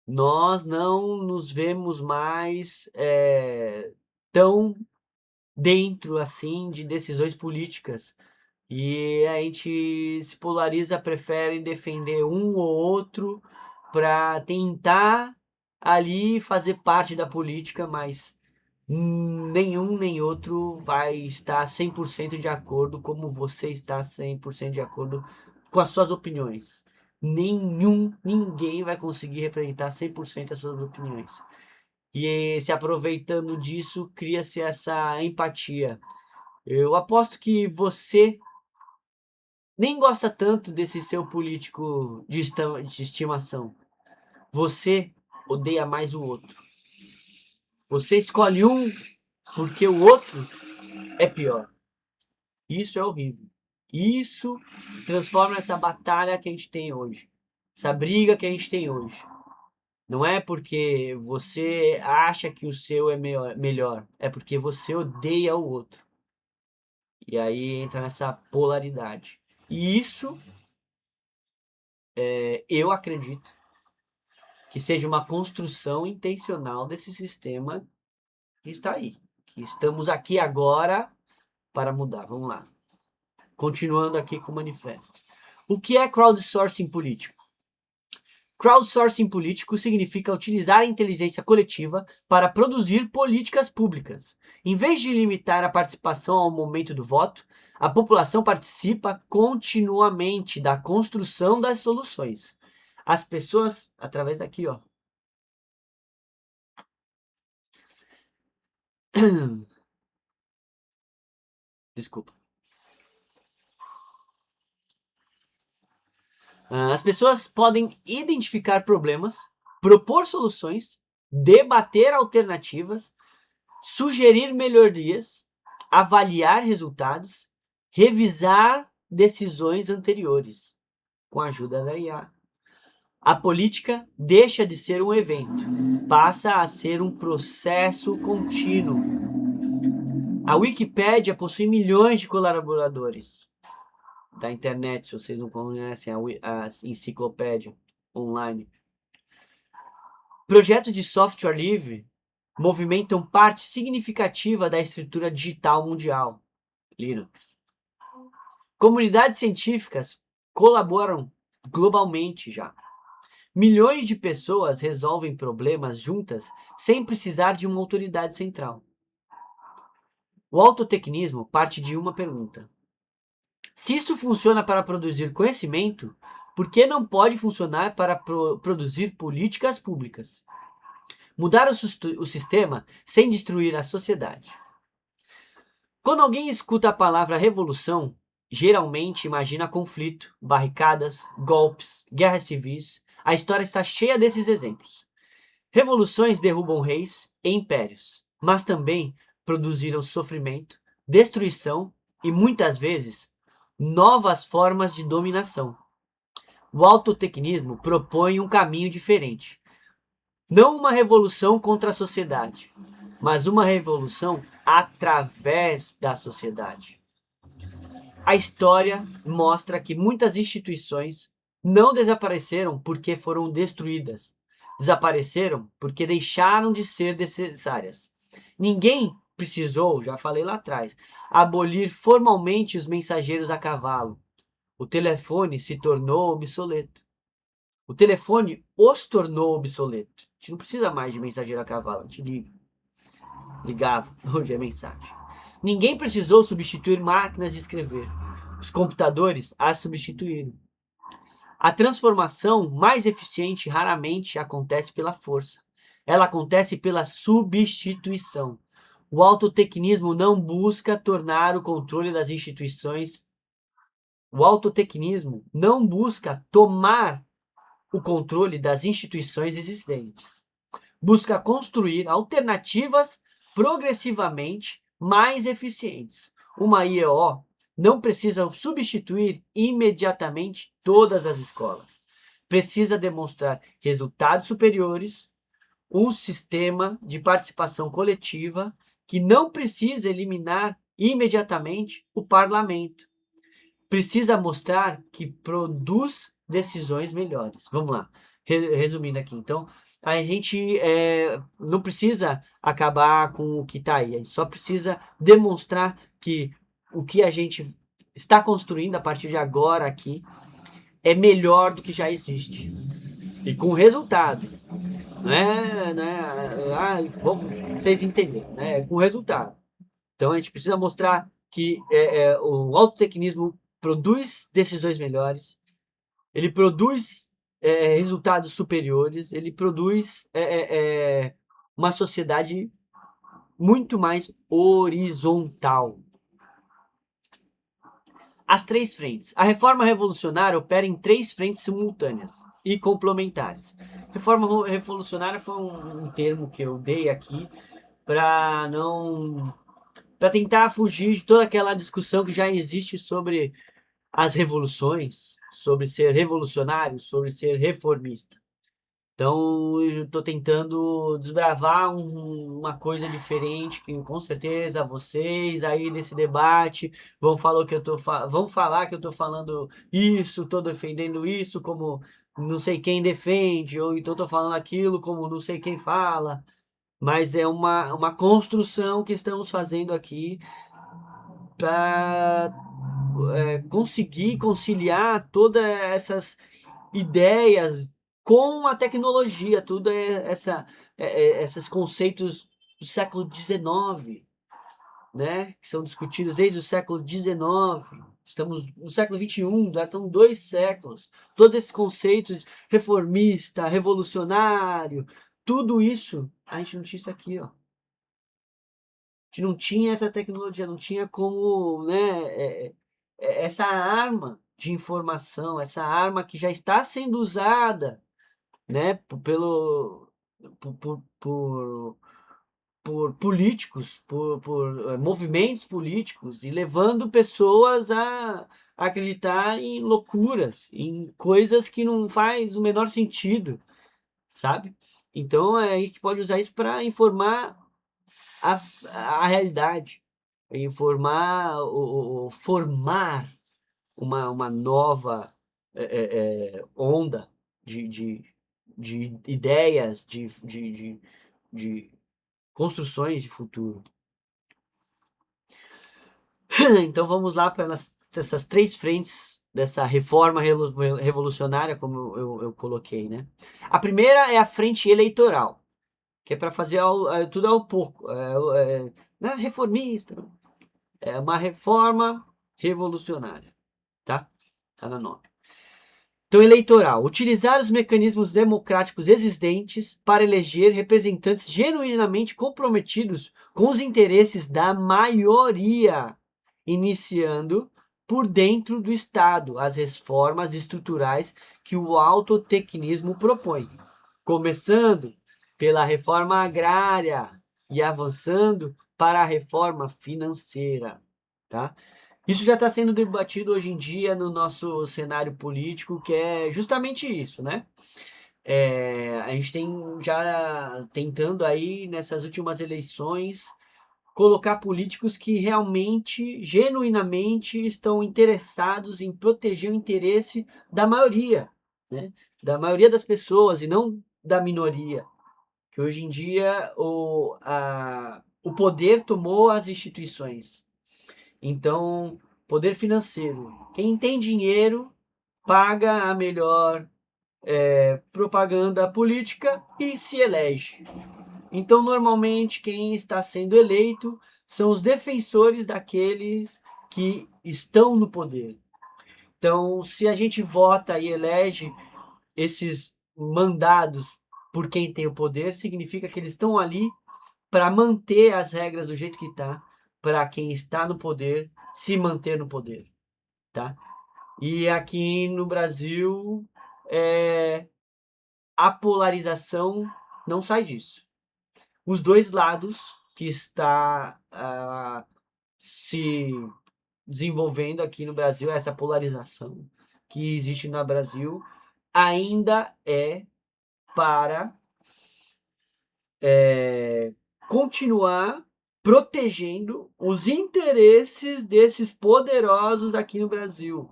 Speaker 1: Nós não nos vemos mais tão dentro assim de decisões políticas. E a gente se polariza, prefere defender um ou outro para tentar ali fazer parte da política, mas nenhum nem outro vai estar 100% de acordo como você está 100% de acordo com as suas opiniões. Ninguém vai conseguir representar 100% as suas opiniões. E se aproveitando disso, cria-se essa empatia. Eu aposto que você nem gosta tanto desse seu político de estimação. Você odeia mais o outro. Você escolhe um porque o outro é pior. Isso é horrível. Isso transforma essa batalha que a gente tem hoje. Essa briga que a gente tem hoje. Não é porque você acha que o seu é melhor. É porque você odeia o outro. E aí entra nessa polaridade. E isso, eu acredito, que seja uma construção intencional desse sistema que está aí. Que estamos aqui agora para mudar. Vamos lá. Continuando aqui com o manifesto. O que é crowdsourcing político? Crowdsourcing político significa utilizar a inteligência coletiva para produzir políticas públicas. Em vez de limitar a participação ao momento do voto, a população participa continuamente da construção das soluções. As pessoas, através daqui, ó. Desculpa. As pessoas podem identificar problemas, propor soluções, debater alternativas, sugerir melhorias, avaliar resultados, revisar decisões anteriores com a ajuda da IA. A política deixa de ser um evento, passa a ser um processo contínuo. A Wikipédia possui milhões de colaboradores da internet, se vocês não conhecem a enciclopédia online. Projetos de software livre movimentam parte significativa da estrutura digital mundial, Linux. Comunidades científicas colaboram globalmente já. Milhões de pessoas resolvem problemas juntas sem precisar de uma autoridade central. O autotecnismo parte de uma pergunta: se isso funciona para produzir conhecimento, por que não pode funcionar para produzir políticas públicas? Mudar o sistema sem destruir a sociedade. Quando alguém escuta a palavra revolução, geralmente imagina conflito, barricadas, golpes, guerras civis. A história está cheia desses exemplos. Revoluções derrubam reis e impérios, mas também produziram sofrimento, destruição e, muitas vezes, novas formas de dominação. O autotecnismo propõe um caminho diferente. Não uma revolução contra a sociedade, mas uma revolução através da sociedade. A história mostra que muitas instituições não desapareceram porque foram destruídas. Desapareceram porque deixaram de ser necessárias. Ninguém precisou, já falei lá atrás, abolir formalmente os mensageiros a cavalo. O telefone se tornou obsoleto. O telefone os tornou obsoleto. A gente não precisa mais de mensageiro a cavalo, a gente ligava, hoje é mensagem. Ninguém precisou substituir máquinas de escrever. Os computadores as substituíram. A transformação mais eficiente raramente acontece pela força. Ela acontece pela substituição. O autotecnismo não busca tornar o controle das instituições. O autotecnismo não busca tomar o controle das instituições existentes. Busca construir alternativas progressivamente mais eficientes. Uma IEO não precisa substituir imediatamente todas as escolas. Precisa demonstrar resultados superiores, um sistema de participação coletiva que não precisa eliminar imediatamente o parlamento. Precisa mostrar que produz decisões melhores. Vamos lá, resumindo aqui. Então, a gente não precisa acabar com o que está aí. A gente só precisa demonstrar que o que a gente está construindo a partir de agora aqui é melhor do que já existe. E com resultado. Vocês entenderem, né? Com resultado. Então, a gente precisa mostrar que o autotecnismo produz decisões melhores, ele produz resultados superiores, ele produz uma sociedade muito mais horizontal. As três frentes. A reforma revolucionária opera em três frentes simultâneas e complementares. Reforma revolucionária foi um termo que eu dei aqui para tentar fugir de toda aquela discussão que já existe sobre as revoluções, sobre ser revolucionário, sobre ser reformista. Então, eu estou tentando desbravar uma coisa diferente, que com certeza vocês aí desse debate vão falar que eu estou falando isso, estou defendendo isso como não sei quem defende, ou então estou falando aquilo como não sei quem fala. Mas é uma construção que estamos fazendo aqui para conseguir conciliar todas essas ideias com a tecnologia, tudo esses conceitos do século XIX, né, que são discutidos desde o século XIX. Estamos no século XXI, já são 2 séculos. Todos esses conceitos reformista, revolucionário, tudo isso, a gente não tinha isso aqui, ó. A gente não tinha essa tecnologia, não tinha como, né, essa arma de informação, essa arma que já está sendo usada, né, por políticos, por movimentos políticos e levando pessoas a acreditar em loucuras, em coisas que não faz o menor sentido, sabe? Então a gente pode usar isso para informar a, a realidade, formar uma nova onda de ideias, de construções de futuro. Então vamos lá para essas 3 frentes dessa reforma revolucionária, como eu coloquei, né? A primeira é a frente eleitoral, que é para fazer tudo ao pouco, né? Reformista, é uma reforma revolucionária, tá? Tá na nome. Então, eleitoral, utilizar os mecanismos democráticos existentes para eleger representantes genuinamente comprometidos com os interesses da maioria, iniciando por dentro do Estado as reformas estruturais que o autotecnismo propõe, começando pela reforma agrária e avançando para a reforma financeira, tá? Isso já está sendo debatido hoje em dia no nosso cenário político, que é justamente isso, né? A gente tem já tentando aí nessas últimas eleições colocar políticos que realmente, genuinamente estão interessados em proteger o interesse da maioria, né? Da maioria das pessoas e não da minoria. Que hoje em dia o poder tomou as instituições. Então, poder financeiro. Quem tem dinheiro paga a melhor propaganda política e se elege. Então, normalmente, quem está sendo eleito são os defensores daqueles que estão no poder. Então, se a gente vota e elege esses mandados por quem tem o poder, significa que eles estão ali para manter as regras do jeito que está, para quem está no poder se manter no poder, tá? E aqui no Brasil, a polarização não sai disso. Os dois lados que está se desenvolvendo aqui no Brasil, essa polarização que existe no Brasil, ainda é para continuar protegendo os interesses desses poderosos aqui no Brasil.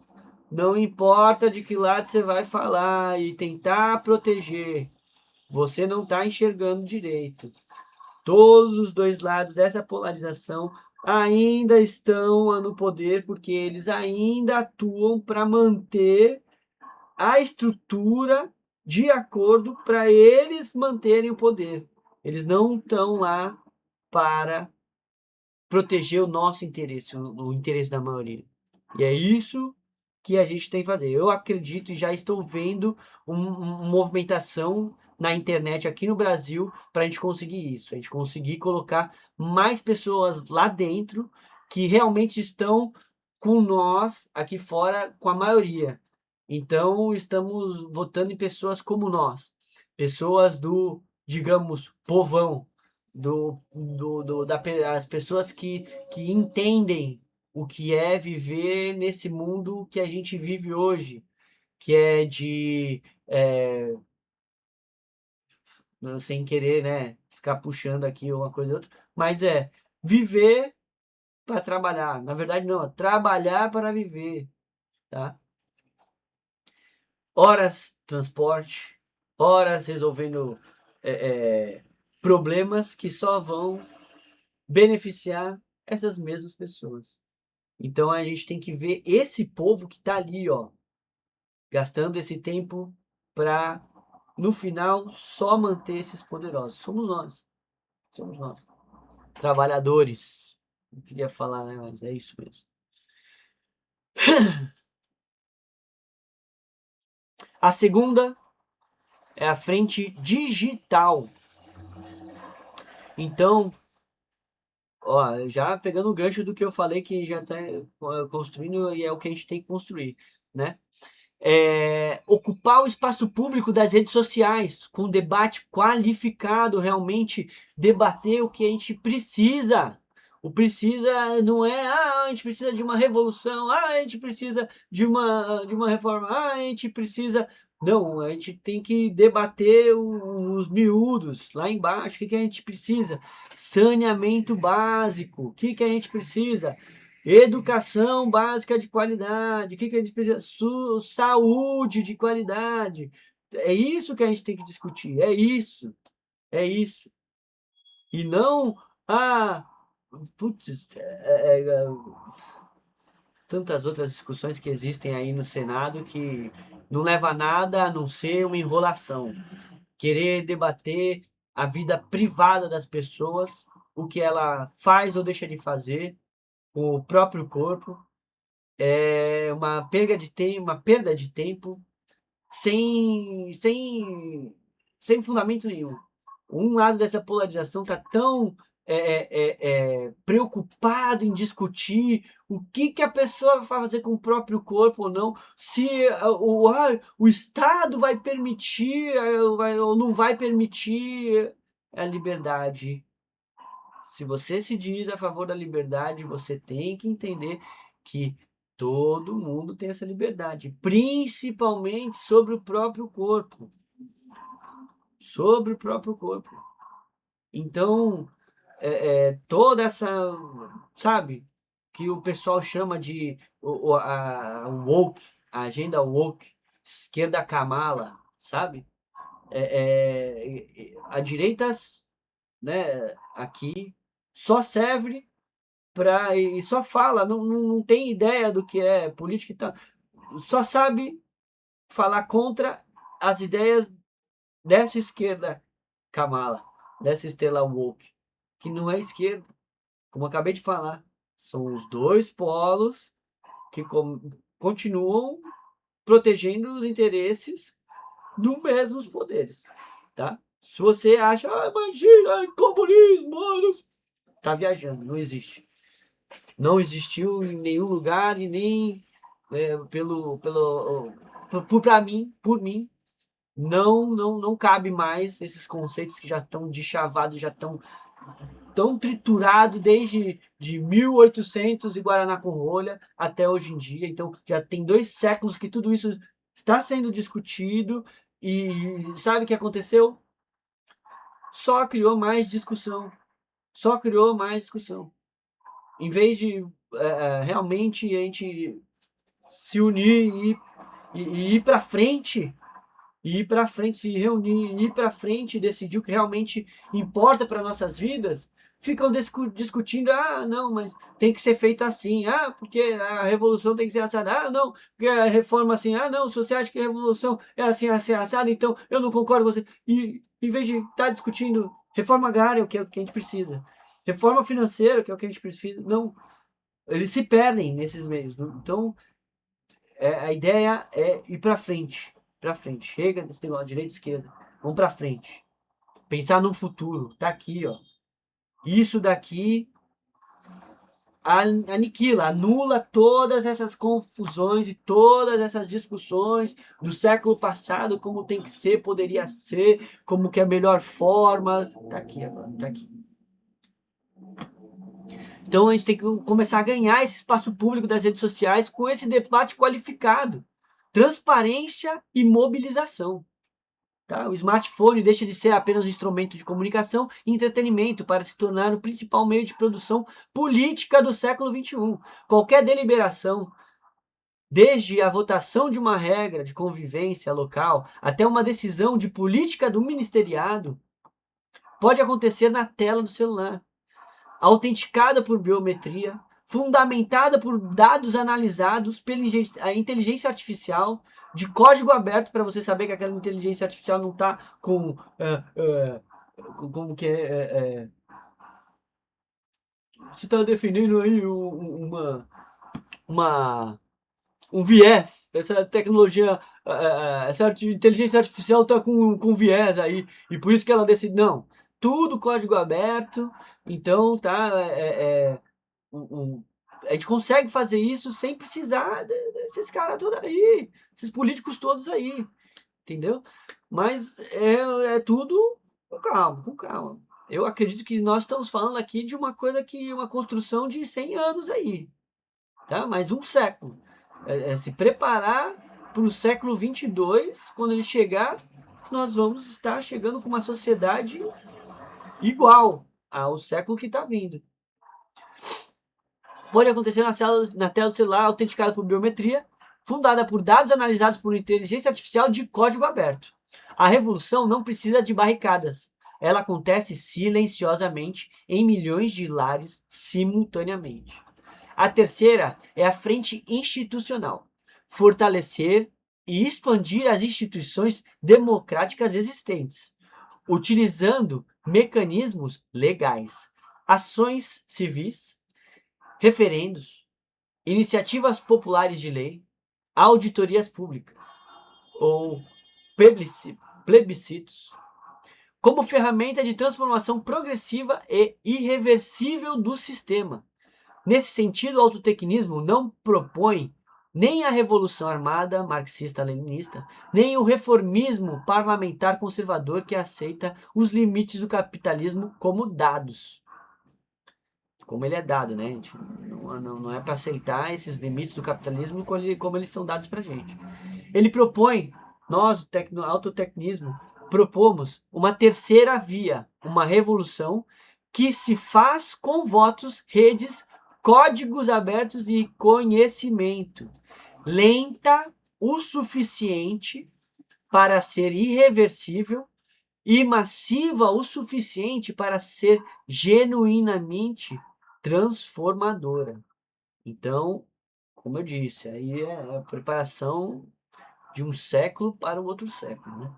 Speaker 1: Não importa de que lado você vai falar e tentar proteger, você não está enxergando direito. Todos os dois lados dessa polarização ainda estão no poder porque eles ainda atuam para manter a estrutura de acordo para eles manterem o poder. Eles não estão lá para proteger o nosso interesse, o interesse da maioria. E é isso que a gente tem que fazer. Eu acredito e já estou vendo uma movimentação na internet aqui no Brasil para a gente conseguir isso. A gente conseguir colocar mais pessoas lá dentro que realmente estão com nós aqui fora, com a maioria. Então, estamos votando em pessoas como nós, pessoas do, digamos, povão, as pessoas que entendem o que é viver nesse mundo que a gente vive hoje, que é sem querer, né, ficar puxando aqui uma coisa ou outra, mas viver para trabalhar. Na verdade, não, é trabalhar para viver, tá? Horas transporte, horas resolvendo problemas que só vão beneficiar essas mesmas pessoas. Então a gente tem que ver esse povo que está ali, ó, gastando esse tempo para no final, só manter esses poderosos. Somos nós. Somos nós. Trabalhadores. Não queria falar, né? Mas é isso mesmo. A segunda é a frente digital. Então, ó, já pegando o gancho do que eu falei que já está construindo e é o que a gente tem que construir, né? Ocupar o espaço público das redes sociais com debate qualificado, realmente debater o que a gente precisa. O precisa não é, a gente precisa de uma revolução, a gente precisa de uma reforma, a gente precisa. Não, a gente tem que debater os miúdos lá embaixo. O que a gente precisa? Saneamento básico. O que a gente precisa? Educação básica de qualidade. O que a gente precisa? Saúde de qualidade. É isso que a gente tem que discutir. É isso. É isso. E não, ah, putz, tantas outras discussões que existem aí no Senado que não leva a nada a não ser uma enrolação. Querer debater a vida privada das pessoas, o que ela faz ou deixa de fazer com o próprio corpo, é uma perda de tempo sem fundamento nenhum. Um lado dessa polarização está tão preocupado em discutir o que a pessoa vai fazer com o próprio corpo ou não, se o Estado vai permitir ou não vai permitir a liberdade. Se você se diz a favor da liberdade, você tem que entender que todo mundo tem essa liberdade, principalmente sobre o próprio corpo. Sobre o próprio corpo. Então, toda essa, sabe, que o pessoal chama de a woke, a agenda woke, esquerda camala, sabe? A direita, né, aqui só serve e só fala, não tem ideia do que é política e tal, só sabe falar contra as ideias dessa esquerda Kamala, dessa estrela woke, que não é esquerda, como eu acabei de falar, são os dois polos que continuam protegendo os interesses dos mesmos poderes, tá? Se você acha, imagina, comunismo, tá viajando, não existe. Não existiu em nenhum lugar e nem por mim, não cabe mais esses conceitos que já estão deschavados, já estão tão triturados desde de 1800 e Guaraná com rolha até hoje em dia. Então já tem 2 séculos que tudo isso está sendo discutido e sabe o que aconteceu? Só criou mais discussão. Só criou mais discussão. Em vez de realmente a gente se unir e ir para frente, se reunir, ir para frente, decidir o que realmente importa para nossas vidas, ficam discutindo, não, mas tem que ser feito assim, porque a revolução tem que ser assada, não, porque a reforma assim, não, se você acha que a revolução é assim, assim, assada, então eu não concordo com você. E em vez de estar discutindo reforma agrária, que é o que a gente precisa, reforma financeira, que é o que a gente precisa, não, eles se perdem nesses meios. Então, a ideia é ir para frente. Para frente. Chega desse negócio, direita e esquerda. Vamos para frente. Pensar no futuro. Tá aqui, ó. Isso daqui aniquila, anula todas essas confusões e todas essas discussões do século passado, como tem que ser, poderia ser, como que é a melhor forma. Tá aqui agora, tá aqui. Então a gente tem que começar a ganhar esse espaço público das redes sociais com esse debate qualificado, transparência e mobilização. Tá? O smartphone deixa de ser apenas um instrumento de comunicação e entretenimento para se tornar o principal meio de produção política do século XXI. Qualquer deliberação, desde a votação de uma regra de convivência local até uma decisão de política do ministeriado, pode acontecer na tela do celular, autenticada por biometria, fundamentada por dados analisados pela inteligência artificial, de código aberto, para você saber que aquela inteligência artificial não está com... como que você está definindo aí uma, um viés. Essa tecnologia, essa inteligência artificial está com viés aí, e por isso que ela decide. Não, tudo código aberto, então tá. A gente consegue fazer isso sem precisar desses caras todos aí, esses políticos todos aí, entendeu? Mas é tudo com calma, com calma. Eu acredito que nós estamos falando aqui de uma coisa que uma construção de 100 anos aí, tá? Mais um século. Se preparar para o século 22, quando ele chegar, nós vamos estar chegando com uma sociedade igual ao século que está vindo. Pode acontecer na tela do celular autenticada por biometria, fundada por dados analisados por inteligência artificial de código aberto. A revolução não precisa de barricadas. Ela acontece silenciosamente em milhões de lares simultaneamente. A terceira é a frente institucional. Fortalecer e expandir as instituições democráticas existentes, utilizando mecanismos legais, ações civis, referendos, iniciativas populares de lei, auditorias públicas ou plebiscitos, como ferramenta de transformação progressiva e irreversível do sistema. Nesse sentido, o autotecnismo não propõe nem a revolução armada marxista-leninista, nem o reformismo parlamentar conservador que aceita os limites do capitalismo como dados. Como ele é dado, né? A gente não é para aceitar esses limites do capitalismo como eles são dados para a gente. Ele propõe, nós, o autotecnismo, propomos uma terceira via, uma revolução que se faz com votos, redes, códigos abertos e conhecimento. Lenta o suficiente para ser irreversível e massiva o suficiente para ser genuinamente transformadora. Então, como eu disse, aí é a preparação de um século para o outro século, né?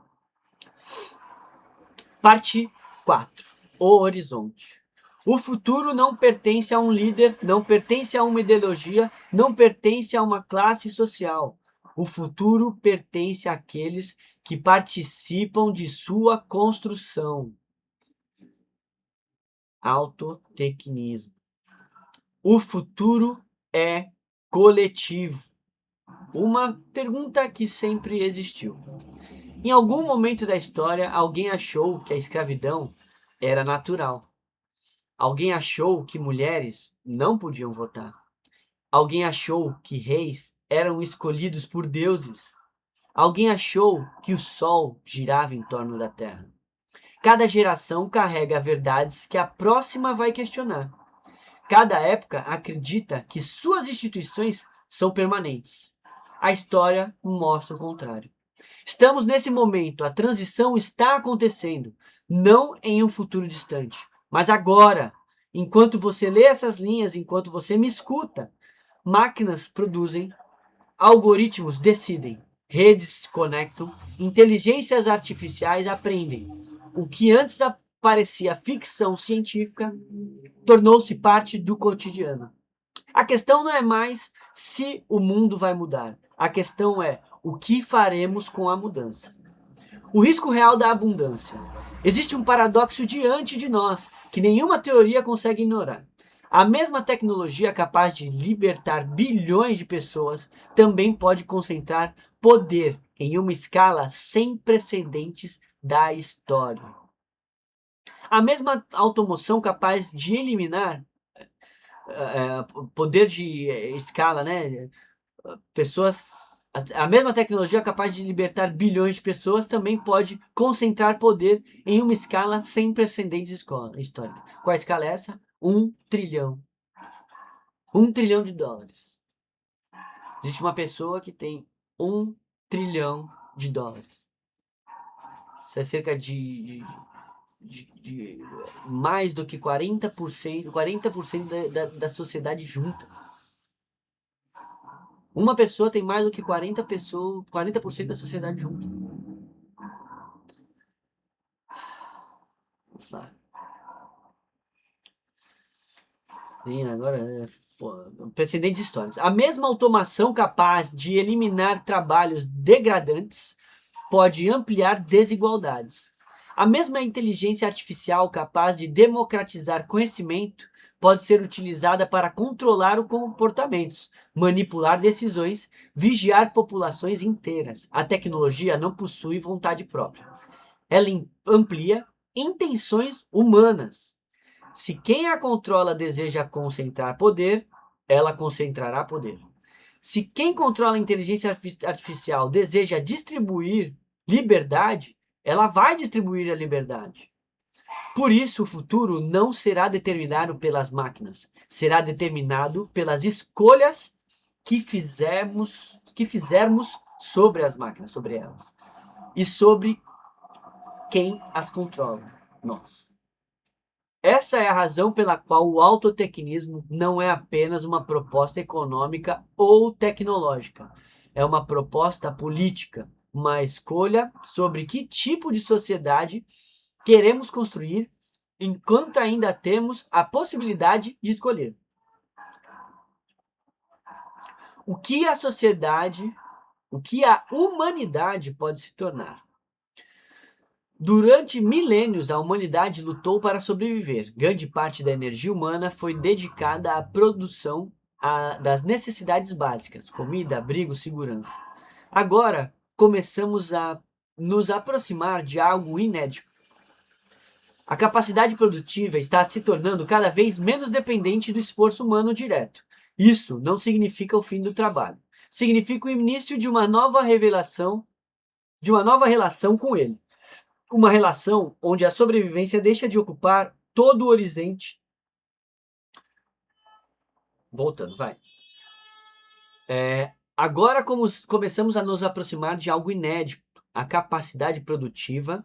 Speaker 1: Parte 4. O horizonte. O futuro não pertence a um líder, não pertence a uma ideologia, não pertence a uma classe social. O futuro pertence àqueles que participam de sua construção. Autotecnismo. O futuro é coletivo. Uma pergunta que sempre existiu. Em algum momento da história, alguém achou que a escravidão era natural. Alguém achou que mulheres não podiam votar. Alguém achou que reis eram escolhidos por deuses. Alguém achou que o sol girava em torno da terra. Cada geração carrega verdades que a próxima vai questionar. Cada época acredita que suas instituições são permanentes. A história mostra o contrário. Estamos nesse momento, a transição está acontecendo, não em um futuro distante, mas agora. Enquanto você lê essas linhas, enquanto você me escuta, máquinas produzem, algoritmos decidem, redes se conectam, inteligências artificiais aprendem. O que antes parecia ficção científica tornou-se parte do cotidiano. A questão não é mais se o mundo vai mudar. A questão é o que faremos com a mudança. O risco real da abundância. Existe um paradoxo diante de nós que nenhuma teoria consegue ignorar. A mesma tecnologia capaz de libertar bilhões de pessoas também pode concentrar poder em uma escala sem precedentes da história. A mesma automoção capaz de eliminar poder de escala, né? Pessoas, a mesma tecnologia capaz de libertar bilhões de pessoas também pode concentrar poder em uma escala sem precedentes históricos. Qual a escala é essa? 1 trilhão. 1 trilhão de dólares. Existe uma pessoa que tem 1 trilhão de dólares. Isso é cerca de mais do que 40% da sociedade junta. Uma pessoa tem mais do que 40% da sociedade junta. Vamos lá. Agora, precedentes históricos. A mesma automação capaz de eliminar trabalhos degradantes pode ampliar desigualdades. A mesma inteligência artificial capaz de democratizar conhecimento pode ser utilizada para controlar os comportamentos, manipular decisões, vigiar populações inteiras. A tecnologia não possui vontade própria. Ela amplia intenções humanas. Se quem a controla deseja concentrar poder, ela concentrará poder. Se quem controla a inteligência artificial deseja distribuir liberdade, ela vai distribuir a liberdade. Por isso, o futuro não será determinado pelas máquinas, será determinado pelas escolhas que fizermos sobre as máquinas, sobre elas, e sobre quem as controla, nós. Essa é a razão pela qual o autotecnismo não é apenas uma proposta econômica ou tecnológica. É uma proposta política, uma escolha sobre que tipo de sociedade queremos construir enquanto ainda temos a possibilidade de escolher. O que a humanidade pode se tornar? Durante milênios, a humanidade lutou para sobreviver. Grande parte da energia humana foi dedicada à produção das necessidades básicas: comida, abrigo, segurança. Agora, começamos a nos aproximar de algo inédito. A capacidade produtiva está se tornando cada vez menos dependente do esforço humano direto. Isso não significa o fim do trabalho. Significa o início de uma nova relação com ele. Uma relação onde a sobrevivência deixa de ocupar todo o horizonte. Voltando, vai. Agora começamos a nos aproximar de algo inédito. A capacidade produtiva,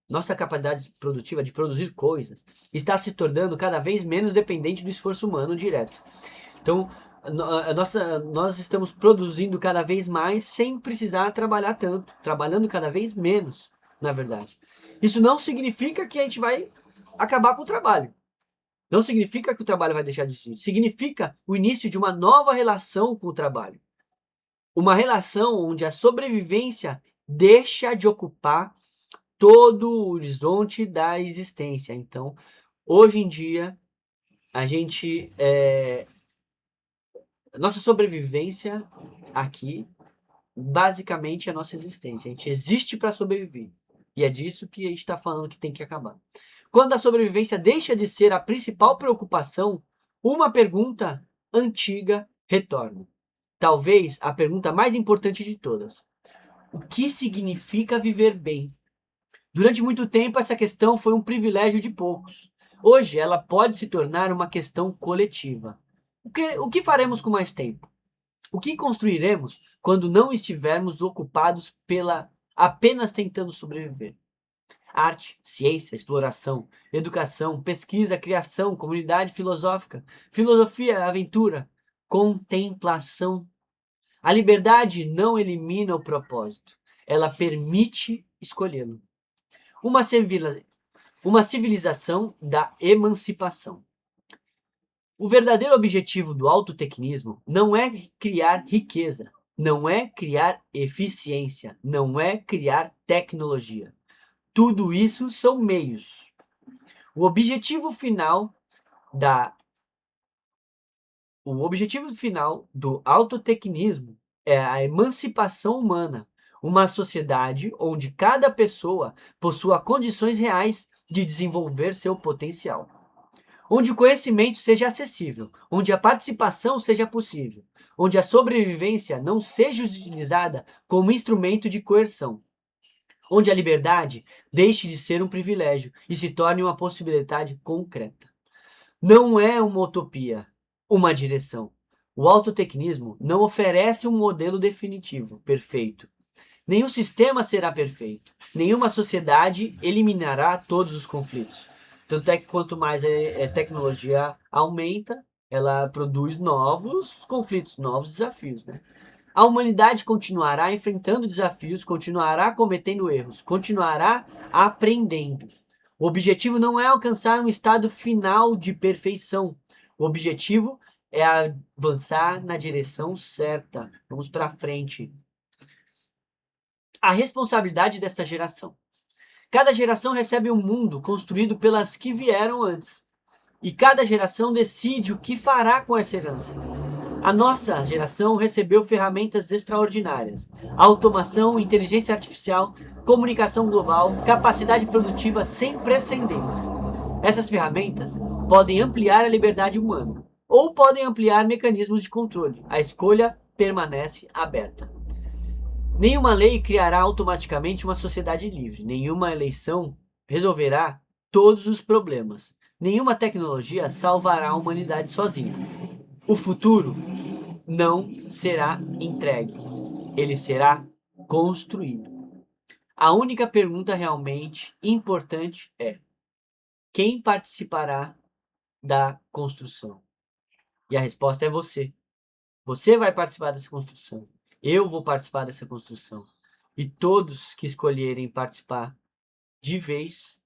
Speaker 1: nossa capacidade produtiva de produzir coisas, está se tornando cada vez menos dependente do esforço humano direto. Então, nós estamos produzindo cada vez mais sem precisar trabalhar tanto, trabalhando cada vez menos, na verdade. Isso não significa que a gente vai acabar com o trabalho. Não significa que o trabalho vai deixar de existir. Significa o início de uma nova relação com o trabalho. Uma relação onde a sobrevivência deixa de ocupar todo o horizonte da existência. Então, hoje em dia, nossa sobrevivência aqui, basicamente, é a nossa existência. A gente existe para sobreviver. E é disso que a gente está falando que tem que acabar. Quando a sobrevivência deixa de ser a principal preocupação, uma pergunta antiga retorna. Talvez a pergunta mais importante de todas. O que significa viver bem? Durante muito tempo, essa questão foi um privilégio de poucos. Hoje, ela pode se tornar uma questão coletiva. O que faremos com mais tempo? O que construiremos quando não estivermos ocupados apenas tentando sobreviver? Arte, ciência, exploração, educação, pesquisa, criação, comunidade filosófica, filosofia, aventura, contemplação. A liberdade não elimina o propósito, ela permite escolhê-lo. Uma civilização da emancipação. O verdadeiro objetivo do autotecnismo não é criar riqueza, não é criar eficiência, não é criar tecnologia. Tudo isso são meios. O objetivo final do autotecnismo é a emancipação humana, uma sociedade onde cada pessoa possua condições reais de desenvolver seu potencial, onde o conhecimento seja acessível, onde a participação seja possível, onde a sobrevivência não seja utilizada como instrumento de coerção, onde a liberdade deixe de ser um privilégio e se torne uma possibilidade concreta. Não é uma utopia, uma direção. O autotecnismo não oferece um modelo definitivo, perfeito. Nenhum sistema será perfeito. Nenhuma sociedade eliminará todos os conflitos. Tanto é que quanto mais a tecnologia aumenta, ela produz novos conflitos, novos desafios, né? A humanidade continuará enfrentando desafios, continuará cometendo erros, continuará aprendendo. O objetivo não é alcançar um estado final de perfeição. O objetivo é avançar na direção certa. Vamos para frente. A responsabilidade desta geração. Cada geração recebe um mundo construído pelas que vieram antes. E cada geração decide o que fará com essa herança. A nossa geração recebeu ferramentas extraordinárias: automação, inteligência artificial, comunicação global, capacidade produtiva sem precedentes. Essas ferramentas podem ampliar a liberdade humana ou podem ampliar mecanismos de controle. A escolha permanece aberta. Nenhuma lei criará automaticamente uma sociedade livre. Nenhuma eleição resolverá todos os problemas. Nenhuma tecnologia salvará a humanidade sozinha. O futuro não será entregue, ele será construído. A única pergunta realmente importante é: quem participará da construção? E a resposta é você. Você vai participar dessa construção. Eu vou participar dessa construção. E todos que escolherem participar de vez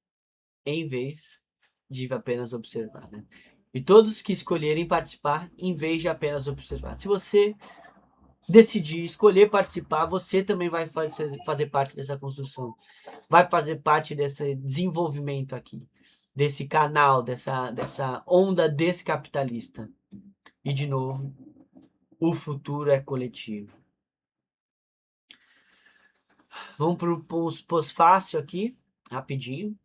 Speaker 1: em vez de apenas observar, né? E todos que escolherem participar em vez de apenas observar. Se você decidir, escolher participar, você também vai fazer parte dessa construção. Vai fazer parte desse desenvolvimento aqui, desse canal, dessa onda descapitalista. E, de novo, o futuro é coletivo. Vamos para o pós-fácil aqui, rapidinho.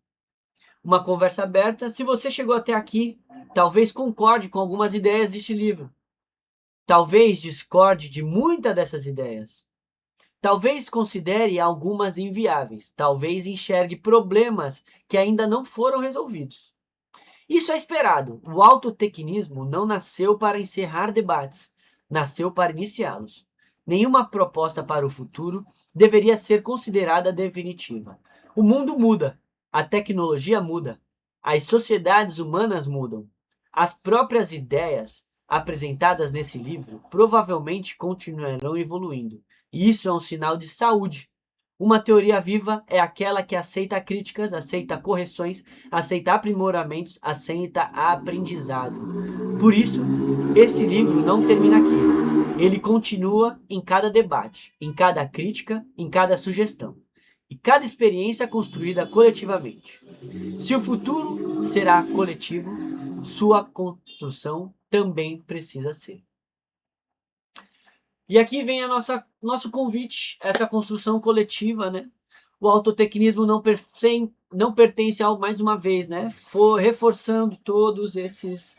Speaker 1: Uma conversa aberta. Se você chegou até aqui, talvez concorde com algumas ideias deste livro. Talvez discorde de muitas dessas ideias. Talvez considere algumas inviáveis. Talvez enxergue problemas que ainda não foram resolvidos. Isso é esperado. O autotecnismo não nasceu para encerrar debates, nasceu para iniciá-los. Nenhuma proposta para o futuro deveria ser considerada definitiva. O mundo muda, a tecnologia muda, as sociedades humanas mudam. As próprias ideias apresentadas nesse livro provavelmente continuarão evoluindo. E isso é um sinal de saúde. Uma teoria viva é aquela que aceita críticas, aceita correções, aceita aprimoramentos, aceita aprendizado. Por isso, esse livro não termina aqui. Ele continua em cada debate, em cada crítica, em cada sugestão. E cada experiência construída coletivamente. Se o futuro será coletivo, sua construção também precisa ser. E aqui vem nosso convite, essa construção coletiva, né? O autotecnismo não pertence ao, mais uma vez, né? Reforçando todos esses...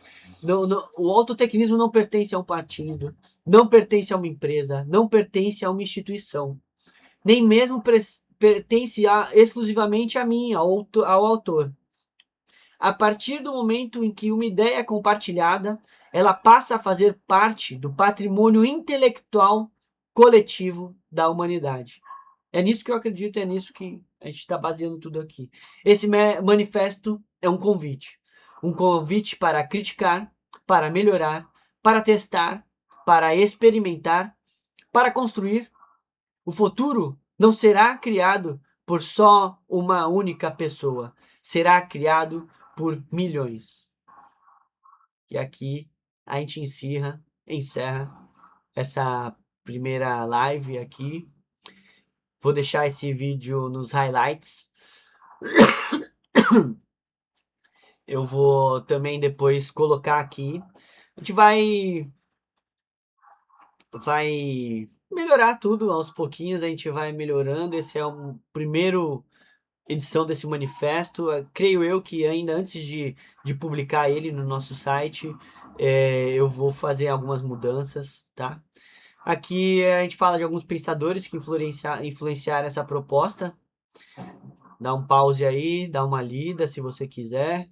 Speaker 1: o autotecnismo não pertence a um partido, não pertence a uma empresa, não pertence a uma instituição. Nem mesmo pertence exclusivamente a mim, ao autor. A partir do momento em que uma ideia é compartilhada, ela passa a fazer parte do patrimônio intelectual coletivo da humanidade. É nisso que eu acredito, é nisso que a gente está baseando tudo aqui. Esse manifesto é um convite para criticar, para melhorar, para testar, para experimentar, para construir. O futuro não será criado por só uma única pessoa, será criado por milhões. E aqui a gente encerra essa primeira live aqui. Vou deixar esse vídeo nos highlights. Eu vou também depois colocar aqui. A gente vai melhorar tudo aos pouquinhos, a gente vai melhorando. Esse é o primeiro edição desse manifesto. Creio eu que ainda antes de publicar ele no nosso site, eu vou fazer algumas mudanças, tá? Aqui a gente fala de alguns pensadores que influenciaram essa proposta. Dá um pause aí, dá uma lida se você quiser,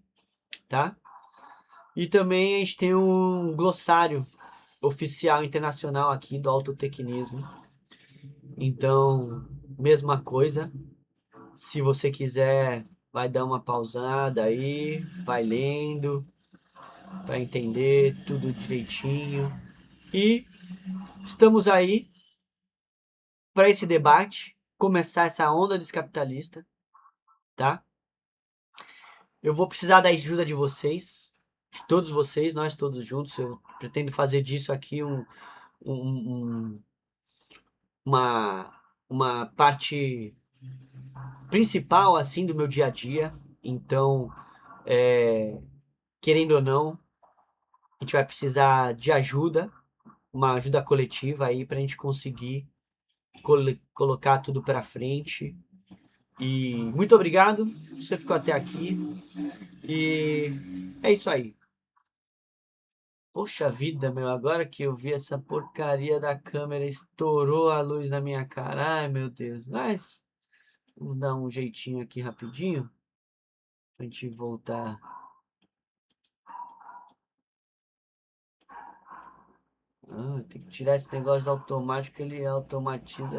Speaker 1: tá? E também a gente tem um glossário oficial internacional aqui do autotecnismo. Então, mesma coisa. Se você quiser vai dar uma pausada aí, vai lendo para entender tudo direitinho. E estamos aí para esse debate, começar essa onda descapitalista, tá? Eu vou precisar da ajuda de vocês, de todos vocês, nós todos juntos. Eu pretendo fazer disso aqui um- uma, uma parte principal assim do meu dia a dia. Então, querendo ou não, a gente vai precisar de ajuda, uma ajuda coletiva aí para a gente conseguir colocar tudo para frente. E muito obrigado, você ficou até aqui. E é isso aí. Poxa vida, meu, agora que eu vi essa porcaria da câmera, estourou a luz na minha cara. Ai, meu Deus. Mas vamos dar um jeitinho aqui rapidinho pra gente voltar. Ah, tem que tirar esse negócio automático, ele automatiza.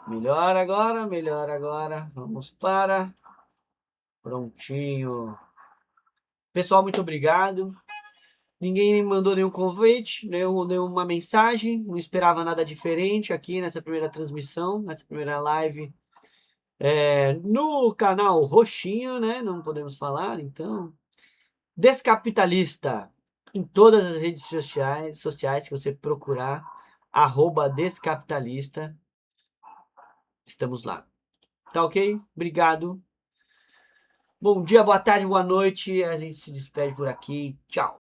Speaker 1: Melhor agora, melhor agora. Vamos para. Prontinho. Pessoal, muito obrigado. Ninguém mandou nenhum convite, nenhuma mensagem, não esperava nada diferente aqui nessa primeira transmissão, nessa primeira live. No canal Roxinho, né? Não podemos falar, então. Descapitalista. Em todas as redes sociais que você procurar, @descapitalista, estamos lá. Tá ok? Obrigado. Bom dia, boa tarde, boa noite. A gente se despede por aqui. Tchau.